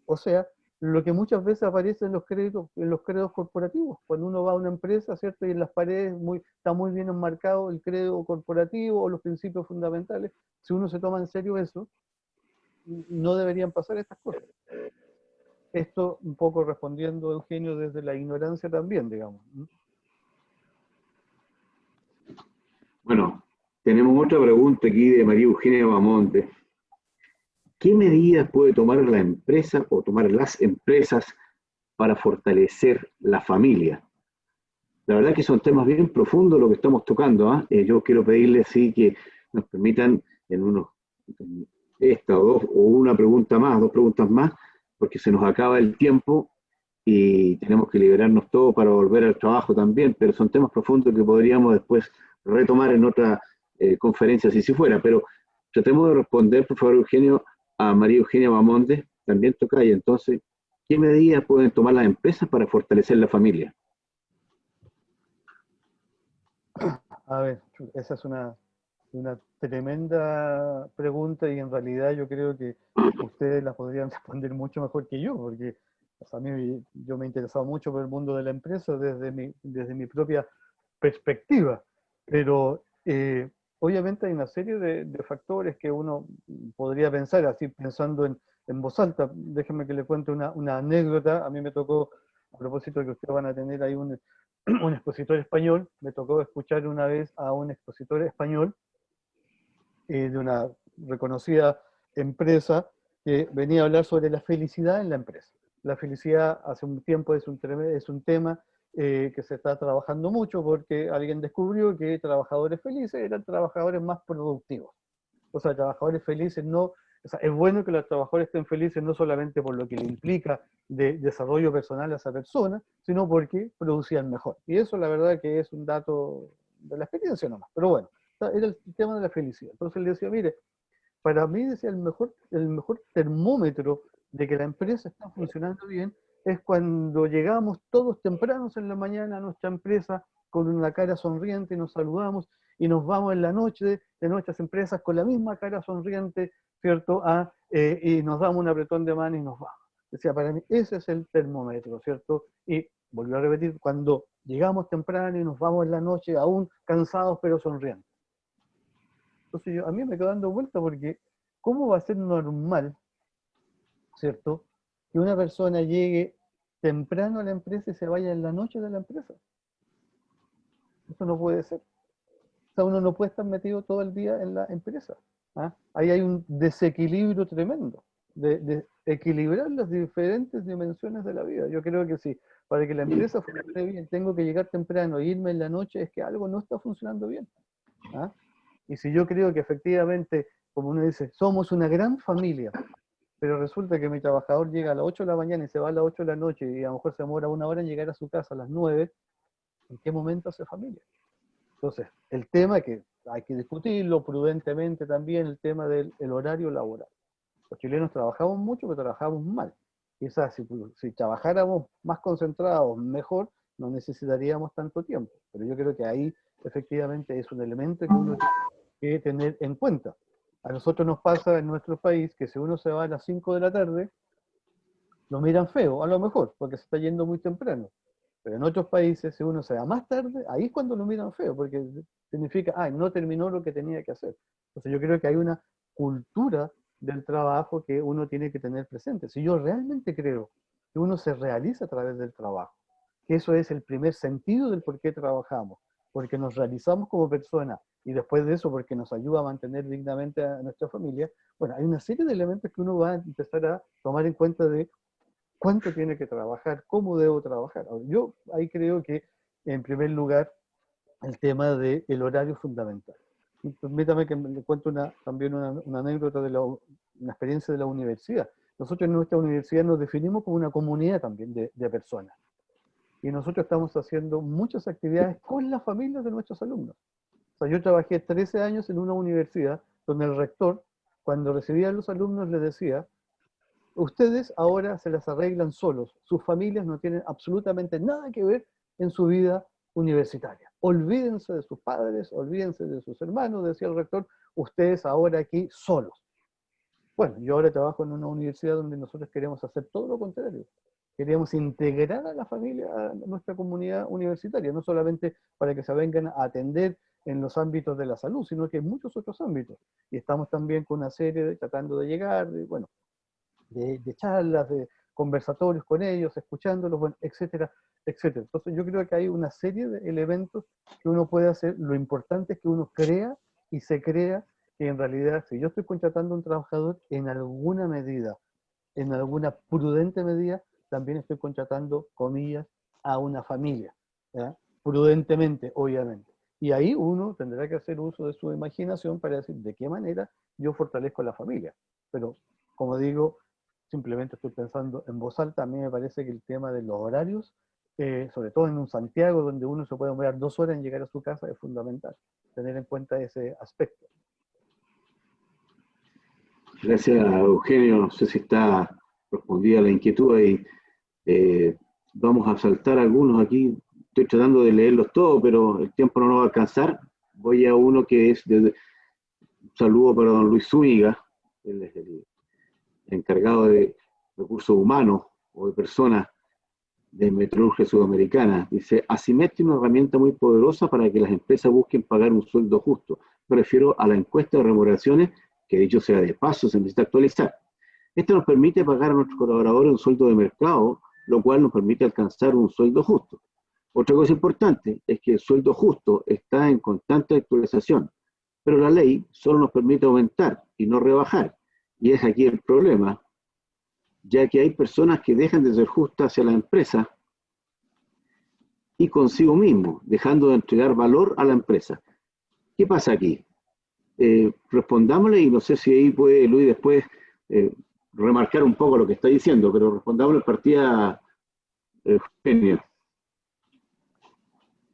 O sea, lo que muchas veces aparece en los credos corporativos, cuando uno va a una empresa, ¿cierto? Y en las paredes está muy bien enmarcado el credo corporativo o los principios fundamentales. Si uno se toma en serio eso, no deberían pasar estas cosas. Esto un poco respondiendo, Eugenio, desde la ignorancia también, digamos. Bueno, tenemos otra pregunta aquí de María Eugenia Bamonte. ¿Qué medidas puede tomar la empresa o tomar las empresas para fortalecer la familia? La verdad que son temas bien profundos lo que estamos tocando. Yo quiero pedirles sí que nos permitan esta o una pregunta más, dos preguntas más, porque se nos acaba el tiempo y tenemos que liberarnos todos para volver al trabajo también, pero son temas profundos que podríamos después retomar en otra conferencia si fuera, pero tratemos de responder, por favor, Eugenio, a María Eugenia Bamonte, también toca, y entonces, ¿qué medidas pueden tomar las empresas para fortalecer la familia? A ver, esa es una tremenda pregunta y en realidad yo creo que ustedes la podrían responder mucho mejor que yo, porque a mí yo me he interesado mucho por el mundo de la empresa desde mi propia perspectiva. Pero obviamente hay una serie de factores que uno podría pensar, así pensando en voz alta. Déjenme que le cuente una anécdota. A mí me tocó, a propósito de que ustedes van a tener ahí un expositor español, me tocó escuchar una vez a un expositor español de una reconocida empresa que venía a hablar sobre la felicidad en la empresa. La felicidad hace un tiempo es un tema que se está trabajando mucho porque alguien descubrió que trabajadores felices eran trabajadores más productivos. O sea, trabajadores felices no... O sea, es bueno que los trabajadores estén felices no solamente por lo que le implica de desarrollo personal a esa persona, sino porque producían mejor. Y eso la verdad que es un dato de la experiencia nomás. Pero bueno, era el tema de la felicidad. Entonces él decía, mire, para mí decía, el mejor termómetro de que la empresa está funcionando bien es cuando llegamos todos tempranos en la mañana a nuestra empresa con una cara sonriente, nos saludamos y nos vamos en la noche de nuestras empresas con la misma cara sonriente, ¿cierto? Y nos damos un apretón de mano y nos vamos. Decía, para mí ese es el termómetro, ¿cierto? Y volvió a repetir, cuando llegamos temprano y nos vamos en la noche aún cansados pero sonrientes. Entonces a mí me quedo dando vuelta porque ¿cómo va a ser normal, ¿cierto?, que una persona llegue temprano a la empresa y se vaya en la noche de la empresa? Eso no puede ser. O sea, uno no puede estar metido todo el día en la empresa. ¿Ah? Ahí hay un desequilibrio tremendo de equilibrar las diferentes dimensiones de la vida. Yo creo que sí, para que la empresa funcione bien, tengo que llegar temprano e irme en la noche, es que algo no está funcionando bien. ¿Ah? Y si yo creo que efectivamente, como uno dice, somos una gran familia, pero resulta que mi trabajador llega a las 8 de la mañana y se va a las 8 de la noche y a lo mejor se demora una hora en llegar a su casa a las 9, ¿en qué momento hace familia? Entonces, el tema que hay que discutirlo prudentemente también, el tema del horario laboral. Los chilenos trabajamos mucho, pero trabajamos mal. Quizás si trabajáramos más concentrados, mejor, no necesitaríamos tanto tiempo. Pero yo creo que ahí efectivamente es un elemento que uno tiene que tener en cuenta. A nosotros nos pasa en nuestro país que si uno se va a las 5 de la tarde, lo miran feo, a lo mejor, porque se está yendo muy temprano. Pero en otros países, si uno se va más tarde, ahí es cuando lo miran feo, porque significa, no terminó lo que tenía que hacer. Entonces yo creo que hay una cultura del trabajo que uno tiene que tener presente. Si yo realmente creo que uno se realiza a través del trabajo, que eso es el primer sentido del por qué trabajamos, porque nos realizamos como personas y después de eso porque nos ayuda a mantener dignamente a nuestra familia, bueno, hay una serie de elementos que uno va a empezar a tomar en cuenta de cuánto tiene que trabajar, cómo debo trabajar. Yo ahí creo que, en primer lugar, el tema del horario es fundamental. Y permítame que le cuente también una anécdota de una experiencia de la universidad. Nosotros en nuestra universidad nos definimos como una comunidad también de personas. Y nosotros estamos haciendo muchas actividades con las familias de nuestros alumnos. O sea, yo trabajé 13 años en una universidad donde el rector, cuando recibía a los alumnos, les decía: ustedes ahora se las arreglan solos, sus familias no tienen absolutamente nada que ver en su vida universitaria. Olvídense de sus padres, olvídense de sus hermanos, decía el rector, ustedes ahora aquí solos. Bueno, yo ahora trabajo en una universidad donde nosotros queremos hacer todo lo contrario. Queremos integrar a la familia a nuestra comunidad universitaria, no solamente para que se vengan a atender en los ámbitos de la salud, sino que en muchos otros ámbitos. Y estamos también con una serie tratando de llegar, bueno, de charlas, de conversatorios con ellos, escuchándolos, bueno, etcétera, etcétera. Entonces yo creo que hay una serie de elementos que uno puede hacer. Lo importante es que uno crea y se crea que en realidad, si yo estoy contratando a un trabajador, en alguna medida, en alguna prudente medida, también estoy contratando, comillas, a una familia, ¿ya? Prudentemente, obviamente. Y ahí uno tendrá que hacer uso de su imaginación para decir de qué manera yo fortalezco a la familia. Pero, como digo, simplemente estoy pensando en voz alta. A mí me parece que el tema de los horarios, sobre todo en un Santiago donde uno se puede demorar 2 horas en llegar a su casa, es fundamental tener en cuenta ese aspecto. Gracias, Eugenio. No sé si está respondida la inquietud y vamos a saltar algunos aquí. Estoy tratando de leerlos todos, pero el tiempo no nos va a alcanzar. Voy a uno que es un saludo para don Luis Zúñiga, él es el encargado de recursos humanos o de personas de Metalurgia Sudamericana. Dice, Asimet tiene una herramienta muy poderosa para que las empresas busquen pagar un sueldo justo. Me refiero a la encuesta de remuneraciones, que dicho sea de paso, se necesita actualizar. Esto nos permite pagar a nuestros colaboradores un sueldo de mercado, lo cual nos permite alcanzar un sueldo justo. Otra cosa importante es que el sueldo justo está en constante actualización, pero la ley solo nos permite aumentar y no rebajar. Y es aquí el problema, ya que hay personas que dejan de ser justas hacia la empresa y consigo mismo, dejando de entregar valor a la empresa. ¿Qué pasa aquí? Respondámosle, y no sé si ahí puede Luis después remarcar un poco lo que está diciendo, pero respondámosle partida Eugenio.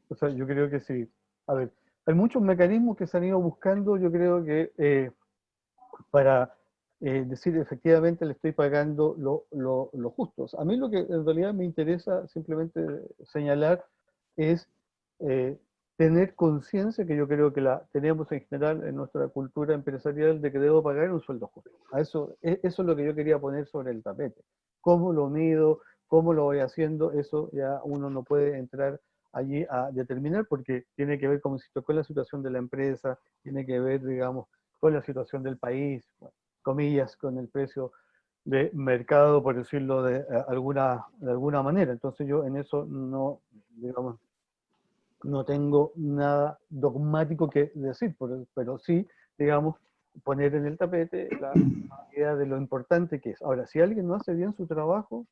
O sea, yo creo que sí. A ver, hay muchos mecanismos que se han ido buscando, yo creo que para decir efectivamente le estoy pagando lo justo. A mí lo que en realidad me interesa simplemente señalar es tener conciencia, que yo creo que la tenemos en general en nuestra cultura empresarial, de que debo pagar un sueldo justo. Eso es lo que yo quería poner sobre el tapete. ¿Cómo lo mido? ¿Cómo lo voy haciendo? Eso ya uno no puede entrar allí a determinar, porque tiene que ver, como insisto, con la situación de la empresa, tiene que ver, digamos, con la situación del país, bueno, comillas, con el precio de mercado, por decirlo de alguna manera. Entonces yo en eso no, digamos, no tengo nada dogmático que decir, pero sí, digamos, poner en el tapete la idea de lo importante que es. Ahora, si alguien no hace bien su trabajo,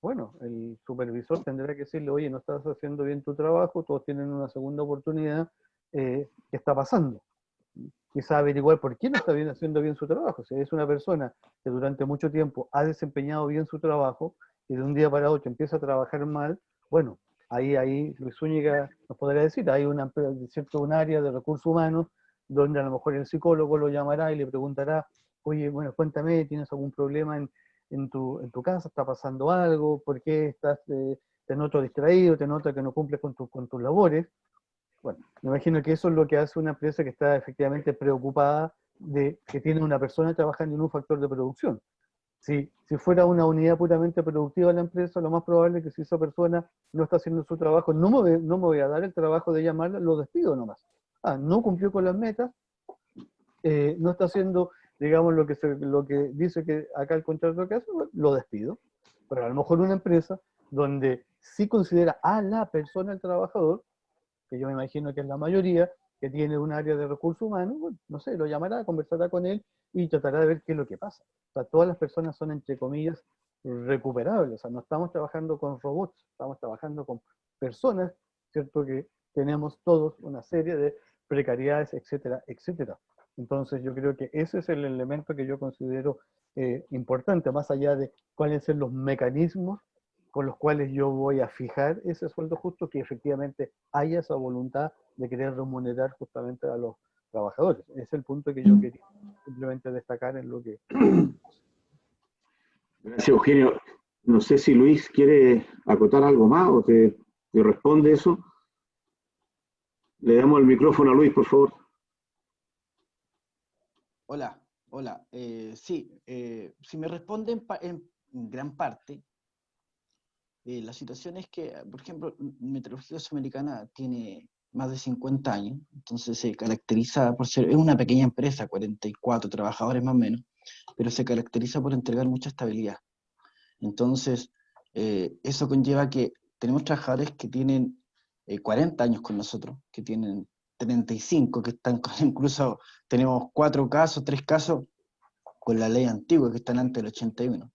bueno, el supervisor tendrá que decirle, oye, no estás haciendo bien tu trabajo, todos tienen una segunda oportunidad, ¿qué está pasando? Quizá averiguar por qué no está haciendo bien su trabajo. Si es una persona que durante mucho tiempo ha desempeñado bien su trabajo y de un día para otro empieza a trabajar mal, bueno, ahí Luis Zúñiga nos podrá decir, hay un área de recursos humanos donde a lo mejor el psicólogo lo llamará y le preguntará, oye, bueno, cuéntame, ¿tienes algún problema en tu casa? ¿Está pasando algo? ¿Por qué te noto distraído? ¿Te noto que no cumples con tus labores? Bueno, me imagino que eso es lo que hace una empresa que está efectivamente preocupada de que tiene una persona trabajando en un factor de producción. Si fuera una unidad puramente productiva la empresa, lo más probable es que si esa persona no está haciendo su trabajo, no me voy a dar el trabajo de llamarla, lo despido nomás. No cumplió con las metas, no está haciendo, digamos, lo que dice que acá el contrato que hace, lo despido. Pero a lo mejor una empresa donde sí considera a la persona, el trabajador, que yo me imagino que es la mayoría, que tiene un área de recursos humanos, bueno, no sé, lo llamará, conversará con él y tratará de ver qué es lo que pasa. O sea, todas las personas son, entre comillas, recuperables. O sea, no estamos trabajando con robots, estamos trabajando con personas, ¿cierto? Que tenemos todos una serie de precariedades, etcétera, etcétera. Entonces yo creo que ese es el elemento que yo considero importante, más allá de cuáles son los mecanismos con los cuales yo voy a fijar ese sueldo justo, que efectivamente haya esa voluntad de querer remunerar justamente a los trabajadores. Es el punto que yo quería simplemente destacar en lo que... Gracias, Eugenio. No sé si Luis quiere acotar algo más o te responde eso. Le damos el micrófono a Luis, por favor. Hola, hola. Sí, si me responden en gran parte, la situación es que, por ejemplo, Metalurgia Sudamericana tiene más de 50 años, entonces se caracteriza por ser, es una pequeña empresa, 44 trabajadores más o menos, pero se caracteriza por entregar mucha estabilidad. Entonces, eso conlleva que tenemos trabajadores que tienen 40 años con nosotros, que tienen 35, que están incluso tenemos 4 casos, 3 casos con la ley antigua, que están antes del 81.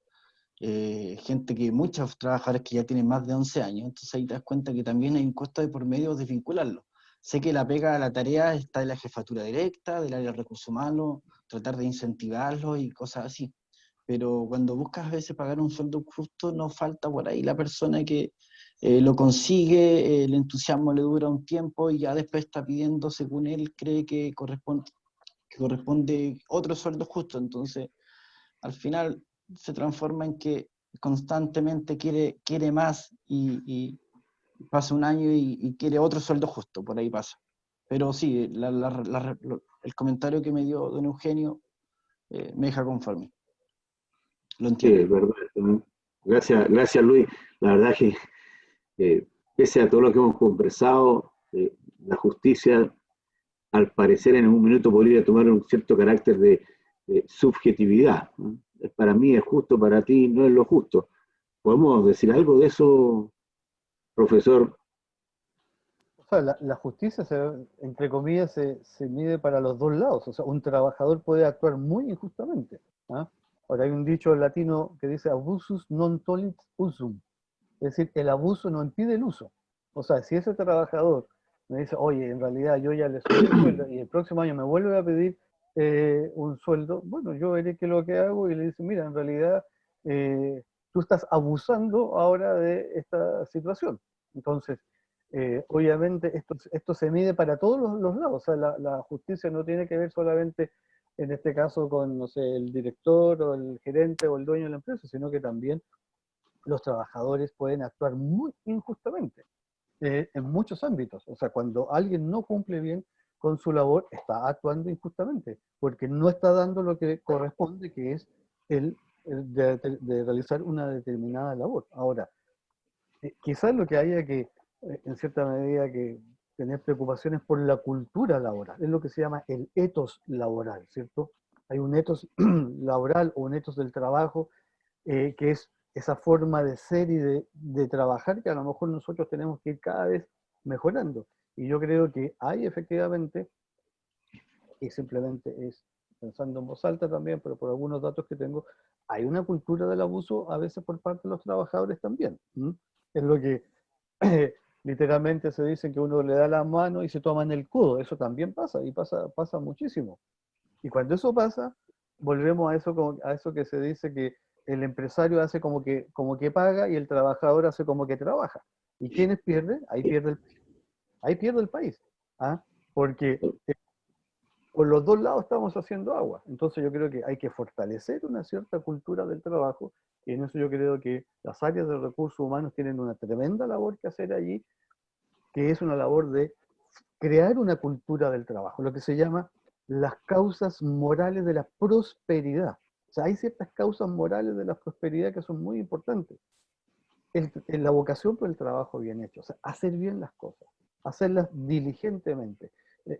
Gente que, muchos trabajadores que ya tienen más de 11 años, entonces ahí te das cuenta que también hay un costo de por medio de vincularlo. Sé que la pega, la tarea está en la jefatura directa, del área de recursos humanos, tratar de incentivarlo y cosas así, pero cuando buscas a veces pagar un sueldo justo, no falta por ahí la persona que lo consigue, el entusiasmo le dura un tiempo y ya después está pidiendo, según él cree que corresponde otro sueldo justo, entonces al final se transforma en que constantemente quiere más y pasa un año y quiere otro sueldo justo, por ahí pasa. Pero sí, el comentario que me dio don Eugenio me deja conforme. Lo Sí, entiendo. es verdad. Gracias, Luis. La verdad que pese a todo lo que hemos conversado, la justicia, al parecer, en un minuto podría tomar un cierto carácter de subjetividad, ¿no? Para mí es justo, para ti no es lo justo. ¿Podemos decir algo de eso, profesor? O sea, la justicia, entre comillas, se mide para los dos lados. O sea, un trabajador puede actuar muy injustamente. ¿Ah? Ahora hay un dicho latino que dice abusus non tollit usum. Es decir, el abuso no impide el uso. O sea, si ese trabajador me dice, oye, en realidad yo ya le subí el sueldo y el próximo año me vuelve a pedir un sueldo, bueno, yo veré qué es lo que hago y le dice, mira, en realidad tú estás abusando ahora de esta situación. Entonces, obviamente esto se mide para todos los lados. O sea, la justicia no tiene que ver solamente, en este caso, con, no sé, el director o el gerente o el dueño de la empresa, sino que también los trabajadores pueden actuar muy injustamente en muchos ámbitos. O sea, cuando alguien no cumple bien con su labor, está actuando injustamente, porque no está dando lo que corresponde, que es el de realizar una determinada labor. Ahora, quizás lo que haya que, en cierta medida, que tener preocupaciones por la cultura laboral, es lo que se llama el etos laboral, ¿cierto? Hay un etos laboral o un etos del trabajo que es esa forma de ser y de trabajar que a lo mejor nosotros tenemos que ir cada vez mejorando. Y yo creo que hay efectivamente, y simplemente es pensando en voz alta también, pero por algunos datos que tengo, hay una cultura del abuso a veces por parte de los trabajadores también. Es lo que literalmente se dice que uno le da la mano y se toma en el codo. Eso también pasa, y pasa muchísimo. Y cuando eso pasa, volvemos a eso que se dice que el empresario hace como que paga y el trabajador hace como que trabaja. ¿Y quiénes pierden? Ahí pierde el país. ¿Ah? Porque por los dos lados estamos haciendo agua. Entonces yo creo que hay que fortalecer una cierta cultura del trabajo, y en eso yo creo que las áreas de recursos humanos tienen una tremenda labor que hacer allí, que es una labor de crear una cultura del trabajo, lo que se llama las causas morales de la prosperidad. O sea, hay ciertas causas morales de la prosperidad que son muy importantes. La vocación por el trabajo bien hecho, o sea, hacer bien las cosas, hacerlas diligentemente,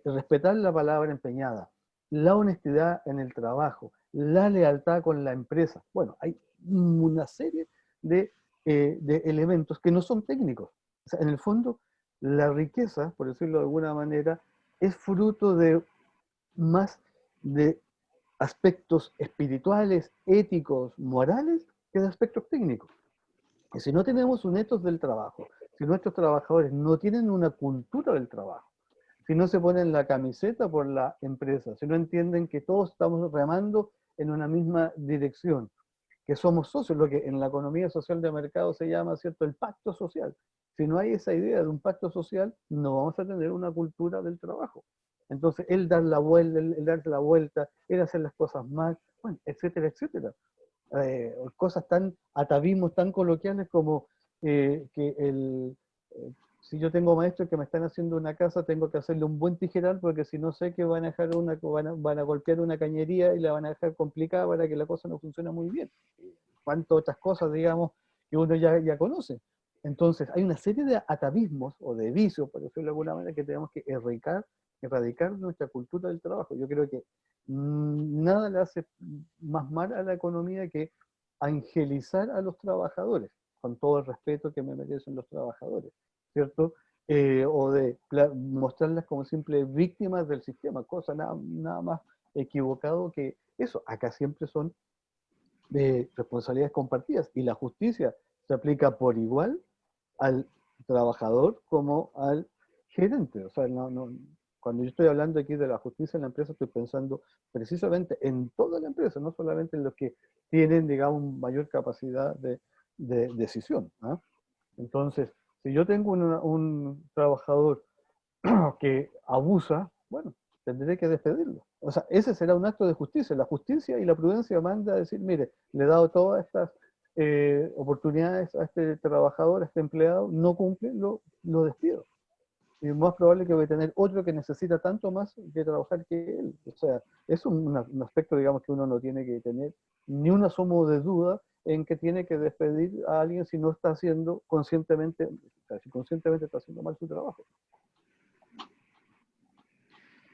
respetar la palabra empeñada, la honestidad en el trabajo, la lealtad con la empresa. Bueno, hay una serie de elementos que no son técnicos. O sea, en el fondo, la riqueza, por decirlo de alguna manera, es fruto de más de aspectos espirituales, éticos, morales, que de aspectos técnicos. Y si no tenemos un etos del trabajo, si nuestros trabajadores no tienen una cultura del trabajo, si no se ponen la camiseta por la empresa, si no entienden que todos estamos remando en una misma dirección, que somos socios, lo que en la economía social de mercado se llama, ¿cierto?, el pacto social. Si no hay esa idea de un pacto social, no vamos a tener una cultura del trabajo. Entonces, el dar la vuelta, el darse la vuelta, el hacer las cosas mal, bueno, etcétera, etcétera. Cosas tan, atavismos tan coloquiales como que si yo tengo maestros que me están haciendo una casa, tengo que hacerle un buen tijeral, porque si no sé que van a dejar van a golpear una cañería y la van a dejar complicada para que la cosa no funcione muy bien. Cuántas otras cosas, digamos, que uno ya conoce. Entonces, hay una serie de atavismos o de vicios, por decirlo de alguna manera, que tenemos que erradicar nuestra cultura del trabajo. Yo creo que nada le hace más mal a la economía que angelizar a los trabajadores, con todo el respeto que me merecen los trabajadores, ¿cierto? O de mostrarlas como simples víctimas del sistema, cosa nada más equivocado que eso. Acá siempre son responsabilidades compartidas, y la justicia se aplica por igual al trabajador como al gerente. O sea, cuando yo estoy hablando aquí de la justicia en la empresa, estoy pensando precisamente en toda la empresa, no solamente en los que tienen, digamos, mayor capacidad de decisión. ¿Ah? Entonces, si yo tengo un trabajador que abusa, bueno, tendré que despedirlo. O sea, ese será un acto de justicia. La justicia y la prudencia manda a decir, mire, le he dado todas estas oportunidades a este trabajador, a este empleado, no cumple, lo despido. y es más probable que va a tener otro que necesita tanto más que trabajar que él. O sea, es un aspecto, digamos, que uno no tiene que tener ni un asomo de duda en que tiene que despedir a alguien si no está haciendo conscientemente, si conscientemente está haciendo mal su trabajo.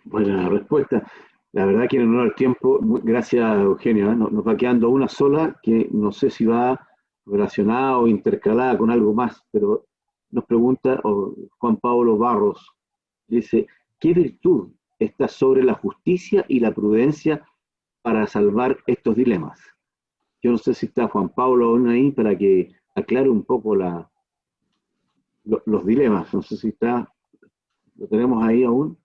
Buena respuesta. La verdad que en honor al tiempo, gracias Eugenio, ¿eh? Nos va quedando una sola que no sé si va relacionada o intercalada con algo más, pero nos pregunta Juan Pablo Barros, dice, ¿qué virtud está sobre la justicia y la prudencia para salvar estos dilemas? Yo no sé si está Juan Pablo aún ahí para que aclare un poco los dilemas, no sé si está, lo tenemos ahí aún,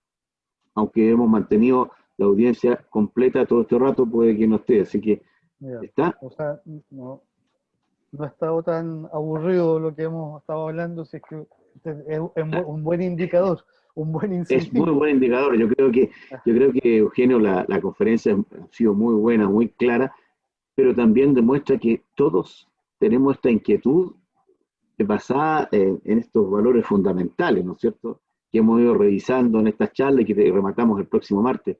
aunque hemos mantenido la audiencia completa todo este rato, puede que no esté, así que Mira, está. o sea, no ha estado tan aburrido lo que hemos estado hablando, si es que es un buen indicador, un buen Es muy incentivo. buen indicador. Yo creo que Eugenio, la conferencia ha sido muy buena, muy clara, pero también demuestra que todos tenemos esta inquietud basada en estos valores fundamentales, ¿no es cierto? Que hemos ido revisando en estas charlas y que rematamos el próximo martes.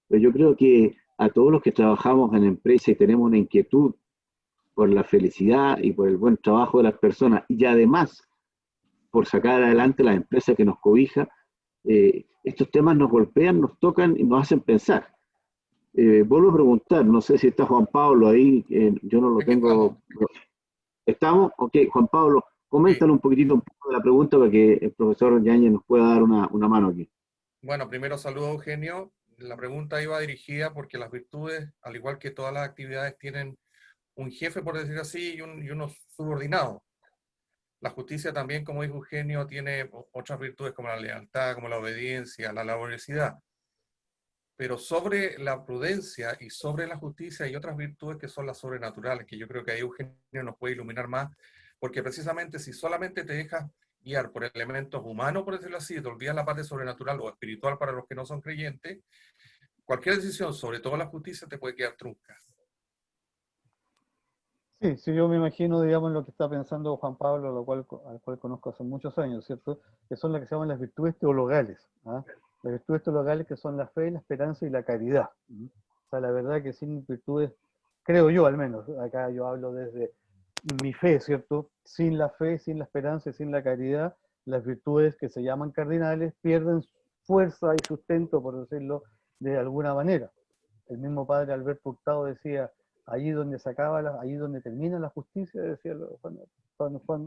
Pero yo creo que a todos los que trabajamos en empresa y tenemos una inquietud por la felicidad y por el buen trabajo de las personas y además por sacar adelante la empresa que nos cobija, estos temas nos golpean, nos tocan y nos hacen pensar. Vuelvo a preguntar, no sé si está Juan Pablo ahí, yo no lo Aquí estamos. tengo. ¿Estamos? Ok, Juan Pablo, Sí. coméntanos un poco de la pregunta para que el profesor Yáñez nos pueda dar una mano aquí. Bueno, primero saludo, Eugenio. La pregunta iba dirigida porque las virtudes, al igual que todas las actividades, tienen un jefe, por decir así, y unos subordinados. La justicia también, como dijo Eugenio, tiene otras virtudes como la lealtad, como la obediencia, la laboriosidad. Pero sobre la prudencia y sobre la justicia hay otras virtudes que son las sobrenaturales, que yo creo que ahí Eugenio nos puede iluminar más, porque precisamente si solamente te dejas guiar por elementos humanos, por decirlo así, te olvidas la parte sobrenatural o espiritual para los que no son creyentes, cualquier decisión, sobre todo la justicia, te puede quedar trunca. Sí, sí, yo me imagino, digamos, lo que está pensando Juan Pablo, al cual conozco hace muchos años, ¿cierto? Que son las que se llaman las virtudes teologales, ¿ah? Las virtudes teologales que son la fe, la esperanza y la caridad. O sea, la verdad que sin virtudes, creo yo al menos, acá yo hablo desde mi fe, ¿cierto? Sin la fe, sin la esperanza y sin la caridad, las virtudes que se llaman cardinales pierden fuerza y sustento, por decirlo de alguna manera. El mismo padre Alberto Hurtado decía, allí donde allí donde termina la justicia, decía Juan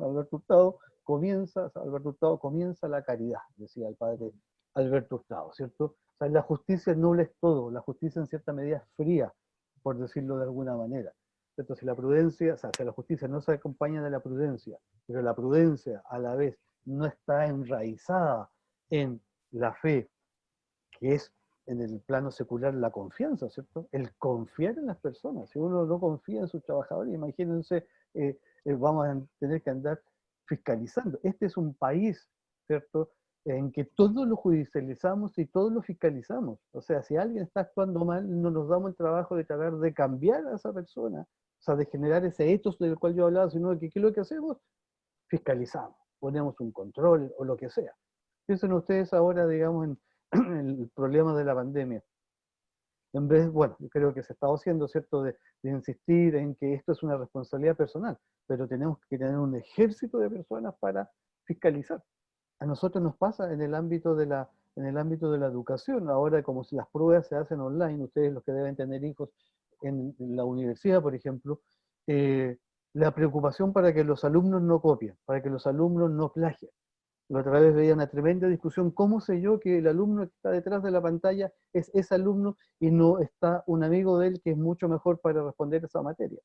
Alberto Hurtado, comienza la caridad, decía el padre Alberto Hurtado, ¿cierto? O sea, la justicia no es todo, la justicia en cierta medida es fría, por decirlo de alguna manera. ¿Cierto? Si la prudencia, o sea, si la justicia no se acompaña de la prudencia, pero la prudencia a la vez no está enraizada en la fe, que es en el plano secular la confianza, ¿cierto? El confiar en las personas. Si uno no confía en sus trabajadores, imagínense, vamos a tener que andar fiscalizando. Este es un país, ¿cierto?, en que todo lo judicializamos y todo lo fiscalizamos. O sea, si alguien está actuando mal, no nos damos el trabajo de tratar de cambiar a esa persona, o sea, de generar ese ethos del cual yo hablaba, sino que ¿qué es lo que hacemos? Fiscalizamos, ponemos un control o lo que sea. Piensen ustedes ahora, digamos, en el problema de la pandemia. En vez, bueno, yo creo que se está haciendo, ¿cierto?, de insistir en que esto es una responsabilidad personal, pero tenemos que tener un ejército de personas para fiscalizar. A nosotros nos pasa en el ámbito de la educación, ahora como si las pruebas se hacen online, ustedes los que deben tener hijos en la universidad, por ejemplo, la preocupación para que los alumnos no copien, para que los alumnos no plagien. La otra vez veía una tremenda discusión, ¿cómo sé yo que el alumno que está detrás de la pantalla es ese alumno y no está un amigo de él que es mucho mejor para responder esa materia?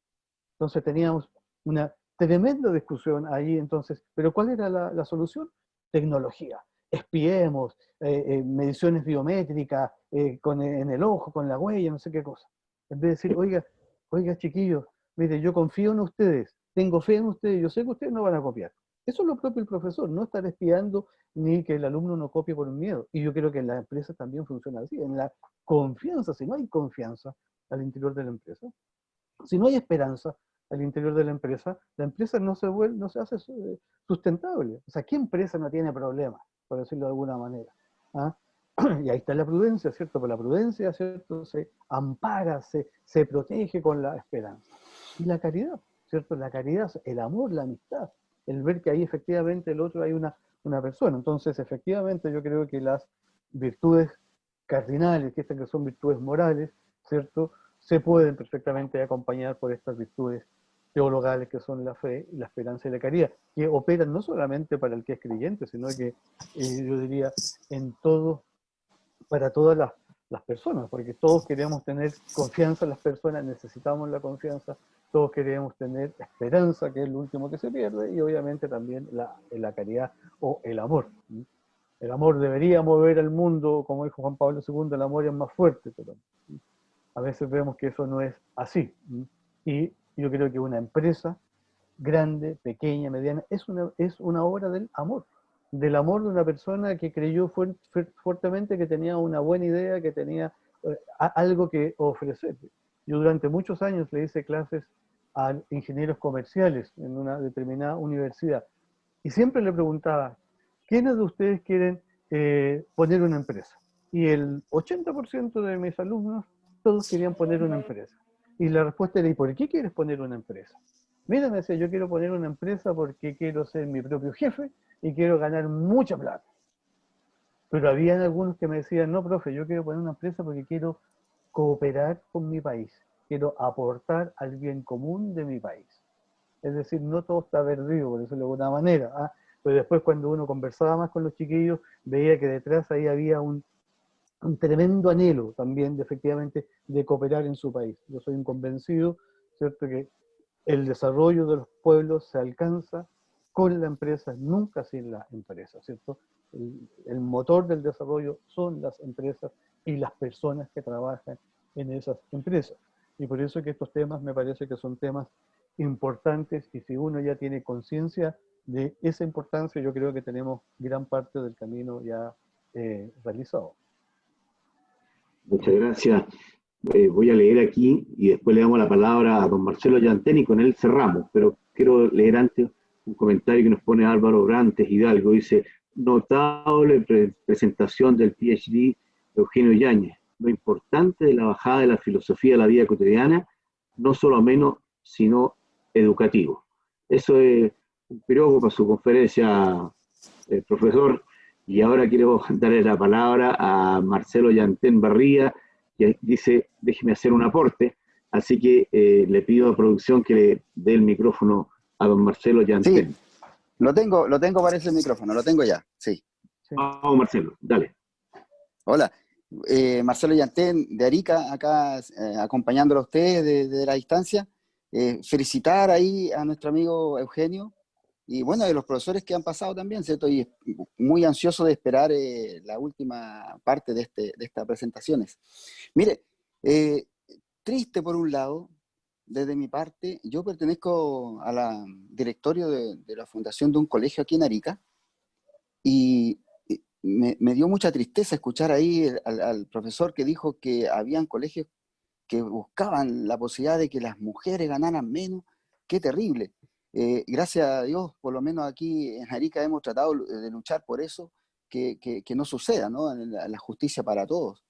Entonces teníamos una tremenda discusión ahí, entonces, pero ¿cuál era la solución? Tecnología. Espiemos, mediciones biométricas, en el ojo, con la huella, no sé qué cosa. En vez de decir, oiga chiquillos, mire, yo confío en ustedes, tengo fe en ustedes, yo sé que ustedes no van a copiar. Eso es lo propio el profesor, no estar espiando ni que el alumno no copie por un miedo. Y yo creo que en las empresas también funciona así, en la confianza, si no hay confianza al interior de la empresa, si no hay esperanza al interior de la empresa no se hace sustentable. O sea, ¿qué empresa no tiene problemas? por decirlo de alguna manera. ¿Ah? Y ahí está la prudencia, ¿cierto? Pero la prudencia, ¿cierto? Se ampara, se protege con la esperanza. Y la caridad, ¿cierto? La caridad, el amor, la amistad, el ver que ahí efectivamente el otro hay una persona. Entonces, efectivamente, yo creo que las virtudes cardinales, que estas que son virtudes morales, ¿cierto? Se pueden perfectamente acompañar por estas virtudes teologales que son la fe, la esperanza y la caridad, que operan no solamente para el que es creyente, sino que yo diría en todo, para todas las personas, porque todos queremos tener confianza en las personas, necesitamos la confianza, todos queremos tener esperanza, que es lo último que se pierde, y obviamente también la caridad o el amor. El amor debería mover al mundo, como dijo Juan Pablo II, el amor es más fuerte, pero a veces vemos que eso no es así. Y yo creo que una empresa grande, pequeña, mediana, es una obra del amor de una persona que creyó fuertemente que tenía una buena idea, que tenía algo que ofrecer. Yo durante muchos años le hice clases a ingenieros comerciales en una determinada universidad y siempre le preguntaba, ¿quiénes de ustedes quieren poner una empresa? Y el 80% de mis alumnos, todos querían poner una empresa. Y la respuesta era, ¿y por qué quieres poner una empresa? Mira, me decía, yo quiero poner una empresa porque quiero ser mi propio jefe y quiero ganar mucha plata. Pero habían algunos que me decían, no, profe, yo quiero poner una empresa porque quiero cooperar con mi país, quiero aportar al bien común de mi país. Es decir, no todo está perdido, por decirlo de alguna manera. ¿Ah? Pero después cuando uno conversaba más con los chiquillos, veía que detrás ahí había un tremendo anhelo también, efectivamente, de cooperar en su país. Yo soy un convencido, ¿cierto?, que el desarrollo de los pueblos se alcanza con la empresa, nunca sin la empresa, ¿cierto? El motor del desarrollo son las empresas y las personas que trabajan en esas empresas. Y por eso que estos temas me parece que son temas importantes y si uno ya tiene conciencia de esa importancia, yo creo que tenemos gran parte del camino ya realizado. Muchas gracias. Voy a leer aquí y después le damos la palabra a don Marcelo Llantén y con él cerramos, pero quiero leer antes un comentario que nos pone Álvaro Brantes Hidalgo. Dice, notable presentación del PhD Eugenio Yáñez. Lo importante de la bajada de la filosofía de la vida cotidiana, no solo ameno, sino educativo. Eso es un piropo para su conferencia, profesor. Y ahora quiero darle la palabra a Marcelo Llantén Barría, que dice, déjeme hacer un aporte, así que le pido a producción que le dé el micrófono a don Marcelo Llantén. Sí, lo tengo para ese micrófono, lo tengo ya, sí. Vamos, Marcelo, dale. Hola, Marcelo Llantén de Arica, acá acompañándolo a ustedes de la distancia. Felicitar ahí a nuestro amigo Eugenio y bueno, de los profesores que han pasado también, ¿cierto? Y muy ansioso de esperar la última parte de estas presentaciones. Mire, triste por un lado, desde mi parte, yo pertenezco a la directorio de la fundación de un colegio aquí en Arica y me dio mucha tristeza escuchar ahí al profesor que dijo que habían colegios que buscaban la posibilidad de que las mujeres ganaran menos. ¡Qué terrible! Gracias a Dios, por lo menos aquí en Arica hemos tratado de luchar por eso, que no suceda, ¿no? La justicia para todos,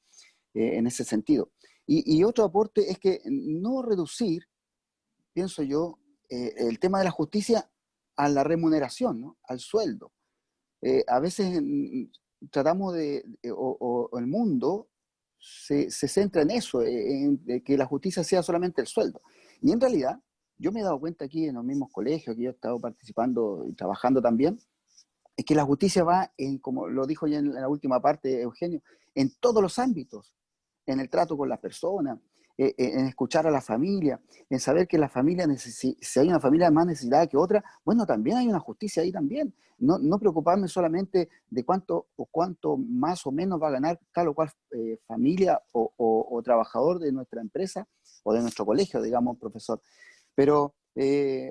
en ese sentido. Y otro aporte es que no reducir, pienso yo, el tema de la justicia a la remuneración, ¿no? Al sueldo. A veces tratamos o el mundo se centra en eso, en que la justicia sea solamente el sueldo. Y en realidad, yo me he dado cuenta aquí en los mismos colegios que yo he estado participando y trabajando también, es que la justicia va, como lo dijo ya en la última parte Eugenio, en todos los ámbitos, en el trato con las personas, en escuchar a la familia, en saber que la familia, si hay una familia más necesitada que otra, bueno, también hay una justicia ahí también. No preocuparme solamente de cuánto más o menos va a ganar tal o cual familia o trabajador de nuestra empresa o de nuestro colegio, digamos, profesor. Pero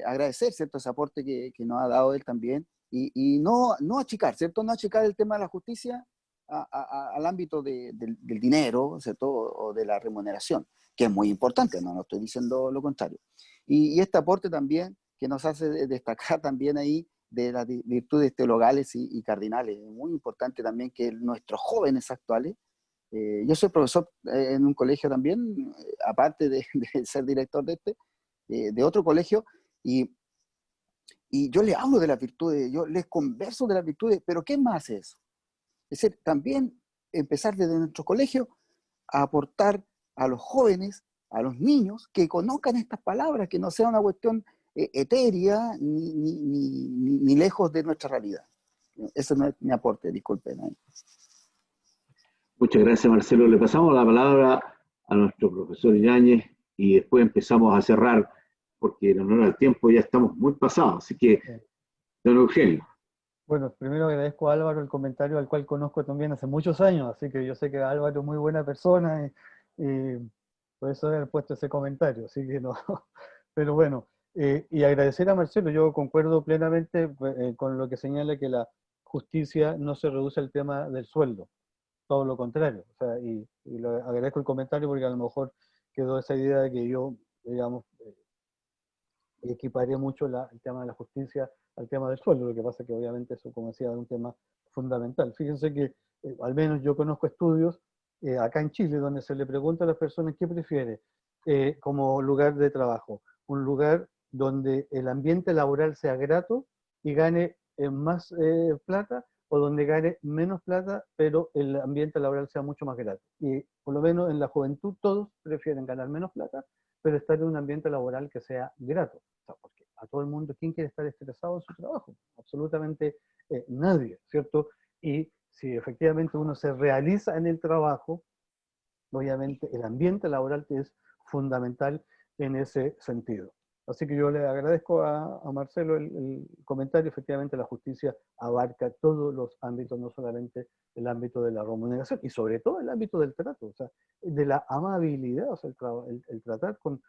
agradecer, ¿cierto?, ese aporte que nos ha dado él también y no achicar, ¿cierto?, no achicar el tema de la justicia al ámbito del dinero, ¿cierto?, o de la remuneración, que es muy importante, no estoy diciendo lo contrario. Y este aporte también que nos hace destacar también ahí de las virtudes teologales y cardinales. Es muy importante también que nuestros jóvenes actuales, yo soy profesor en un colegio también, aparte de ser director de otro colegio, y yo les hablo de las virtudes, yo les converso de las virtudes, pero ¿qué más es eso? Es decir, también empezar desde nuestro colegio a aportar a los jóvenes, a los niños, que conozcan estas palabras, que no sea una cuestión etérea ni lejos de nuestra realidad. Ese no es mi aporte, disculpen. Muchas gracias, Marcelo. Le pasamos la palabra a nuestro profesor Yáñez y después empezamos a cerrar, porque en honor al tiempo ya estamos muy pasados. Así que, don Eugenio. Bueno, primero agradezco a Álvaro el comentario, al cual conozco también hace muchos años, así que yo sé que Álvaro es muy buena persona y por eso he puesto ese comentario, así que no. Pero bueno, y agradecer a Marcelo, yo concuerdo plenamente con lo que señala que la justicia no se reduce al tema del sueldo, todo lo contrario. O sea, y le agradezco el comentario porque a lo mejor quedó esa idea de que yo, digamos, equiparé mucho el tema de la justicia al tema del sueldo. Lo que pasa es que obviamente eso, como decía, es un tema fundamental. Fíjense que al menos yo conozco estudios acá en Chile donde se le pregunta a las personas qué prefiere como lugar de trabajo. Un lugar donde el ambiente laboral sea grato y gane más plata, o donde gane menos plata, pero el ambiente laboral sea mucho más grato. Y por lo menos en la juventud todos prefieren ganar menos plata, pero estar en un ambiente laboral que sea grato. O sea, porque a todo el mundo, ¿quién quiere estar estresado en su trabajo? Absolutamente nadie, ¿cierto? Y si efectivamente uno se realiza en el trabajo, obviamente el ambiente laboral es fundamental en ese sentido. Así que yo le agradezco a Marcelo el comentario. Efectivamente la justicia abarca todos los ámbitos, no solamente el ámbito de la remuneración, y sobre todo el ámbito del trato, o sea, de la amabilidad, o sea, el tratar con,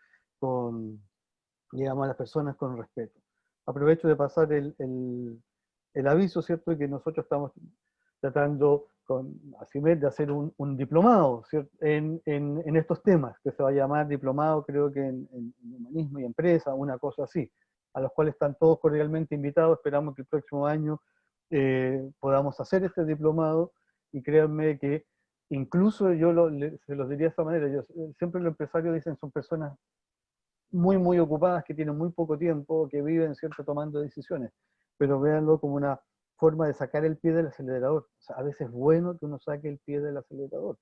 digamos, a las personas con respeto. Aprovecho de pasar el aviso, ¿cierto?, de que nosotros estamos tratando con ACIMED de hacer un diplomado, ¿cierto?, en estos temas, que se va a llamar diplomado, creo que en humanismo y empresa, una cosa así, a los cuales están todos cordialmente invitados. Esperamos que el próximo año podamos hacer este diplomado, y créanme que incluso yo se los diría de esta manera, siempre los empresarios dicen son personas muy, muy ocupadas, que tienen muy poco tiempo, que viven, ¿cierto?, tomando decisiones, pero véanlo como una forma de sacar el pie del acelerador. O sea, a veces es bueno que uno saque el pie del acelerador,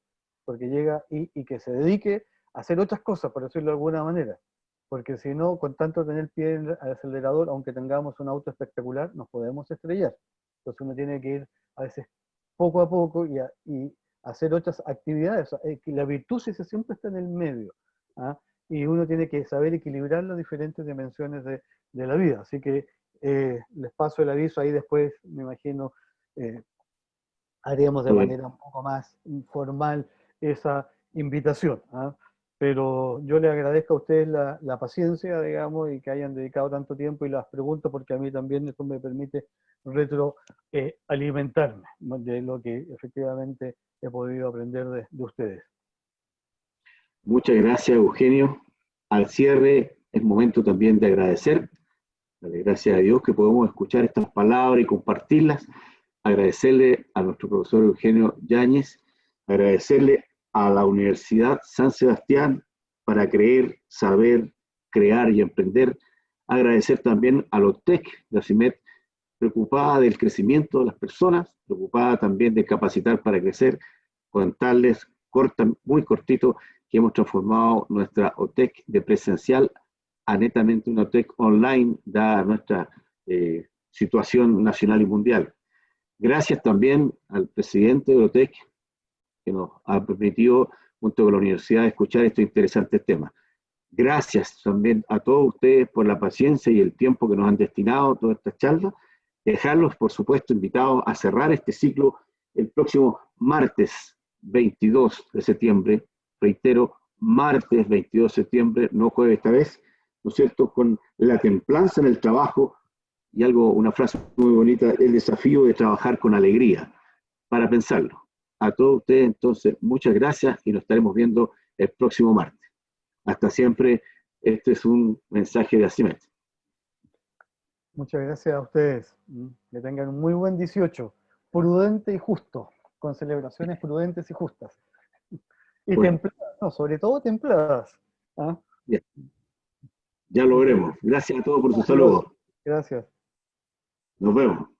porque llega y que se dedique a hacer otras cosas, por decirlo de alguna manera, porque si no, con tanto tener el pie al acelerador, aunque tengamos un auto espectacular, nos podemos estrellar. Entonces uno tiene que ir a veces poco a poco y hacer otras actividades. O sea, que la virtud siempre está en el medio, ¿ah? Y uno tiene que saber equilibrar las diferentes dimensiones de la vida. Así que les paso el aviso, ahí después, me imagino, haremos de manera un poco más informal esa invitación, ¿ah? Pero yo les agradezco a ustedes la paciencia, digamos, y que hayan dedicado tanto tiempo, y las pregunto porque a mí también esto me permite retroalimentarme de lo que efectivamente he podido aprender de ustedes. Muchas gracias, Eugenio. Al cierre es momento también de agradecer. Darle gracias a Dios que podemos escuchar estas palabras y compartirlas. Agradecerle a nuestro profesor Eugenio Yáñez, agradecerle a la Universidad San Sebastián para creer, saber, crear y emprender. Agradecer también a la OTEC de ACIMED, preocupada del crecimiento de las personas, preocupada también de capacitar para crecer. Contarles muy cortito que hemos transformado nuestra OTEC de presencial a netamente una OTEC online, dada nuestra situación nacional y mundial. Gracias también al presidente de la OTEC, que nos ha permitido, junto con la universidad, escuchar estos interesantes temas. Gracias también a todos ustedes por la paciencia y el tiempo que nos han destinado a toda esta charla. Dejarlos, por supuesto, invitados a cerrar este ciclo el próximo martes 22 de septiembre, reitero, martes 22 de septiembre, no jueves esta vez, ¿no es cierto?, con la templanza en el trabajo y una frase muy bonita, el desafío de trabajar con alegría, para pensarlo. A todos ustedes, entonces, muchas gracias y nos estaremos viendo el próximo martes. Hasta siempre, este es un mensaje de ACIMED. Muchas gracias a ustedes. Que tengan un muy buen 18, prudente y justo, con celebraciones prudentes y justas. Y Bueno. templadas, no, sobre todo templadas. ¿Ah? Ya lo veremos. Gracias a todos por su saludo. Gracias. Nos vemos.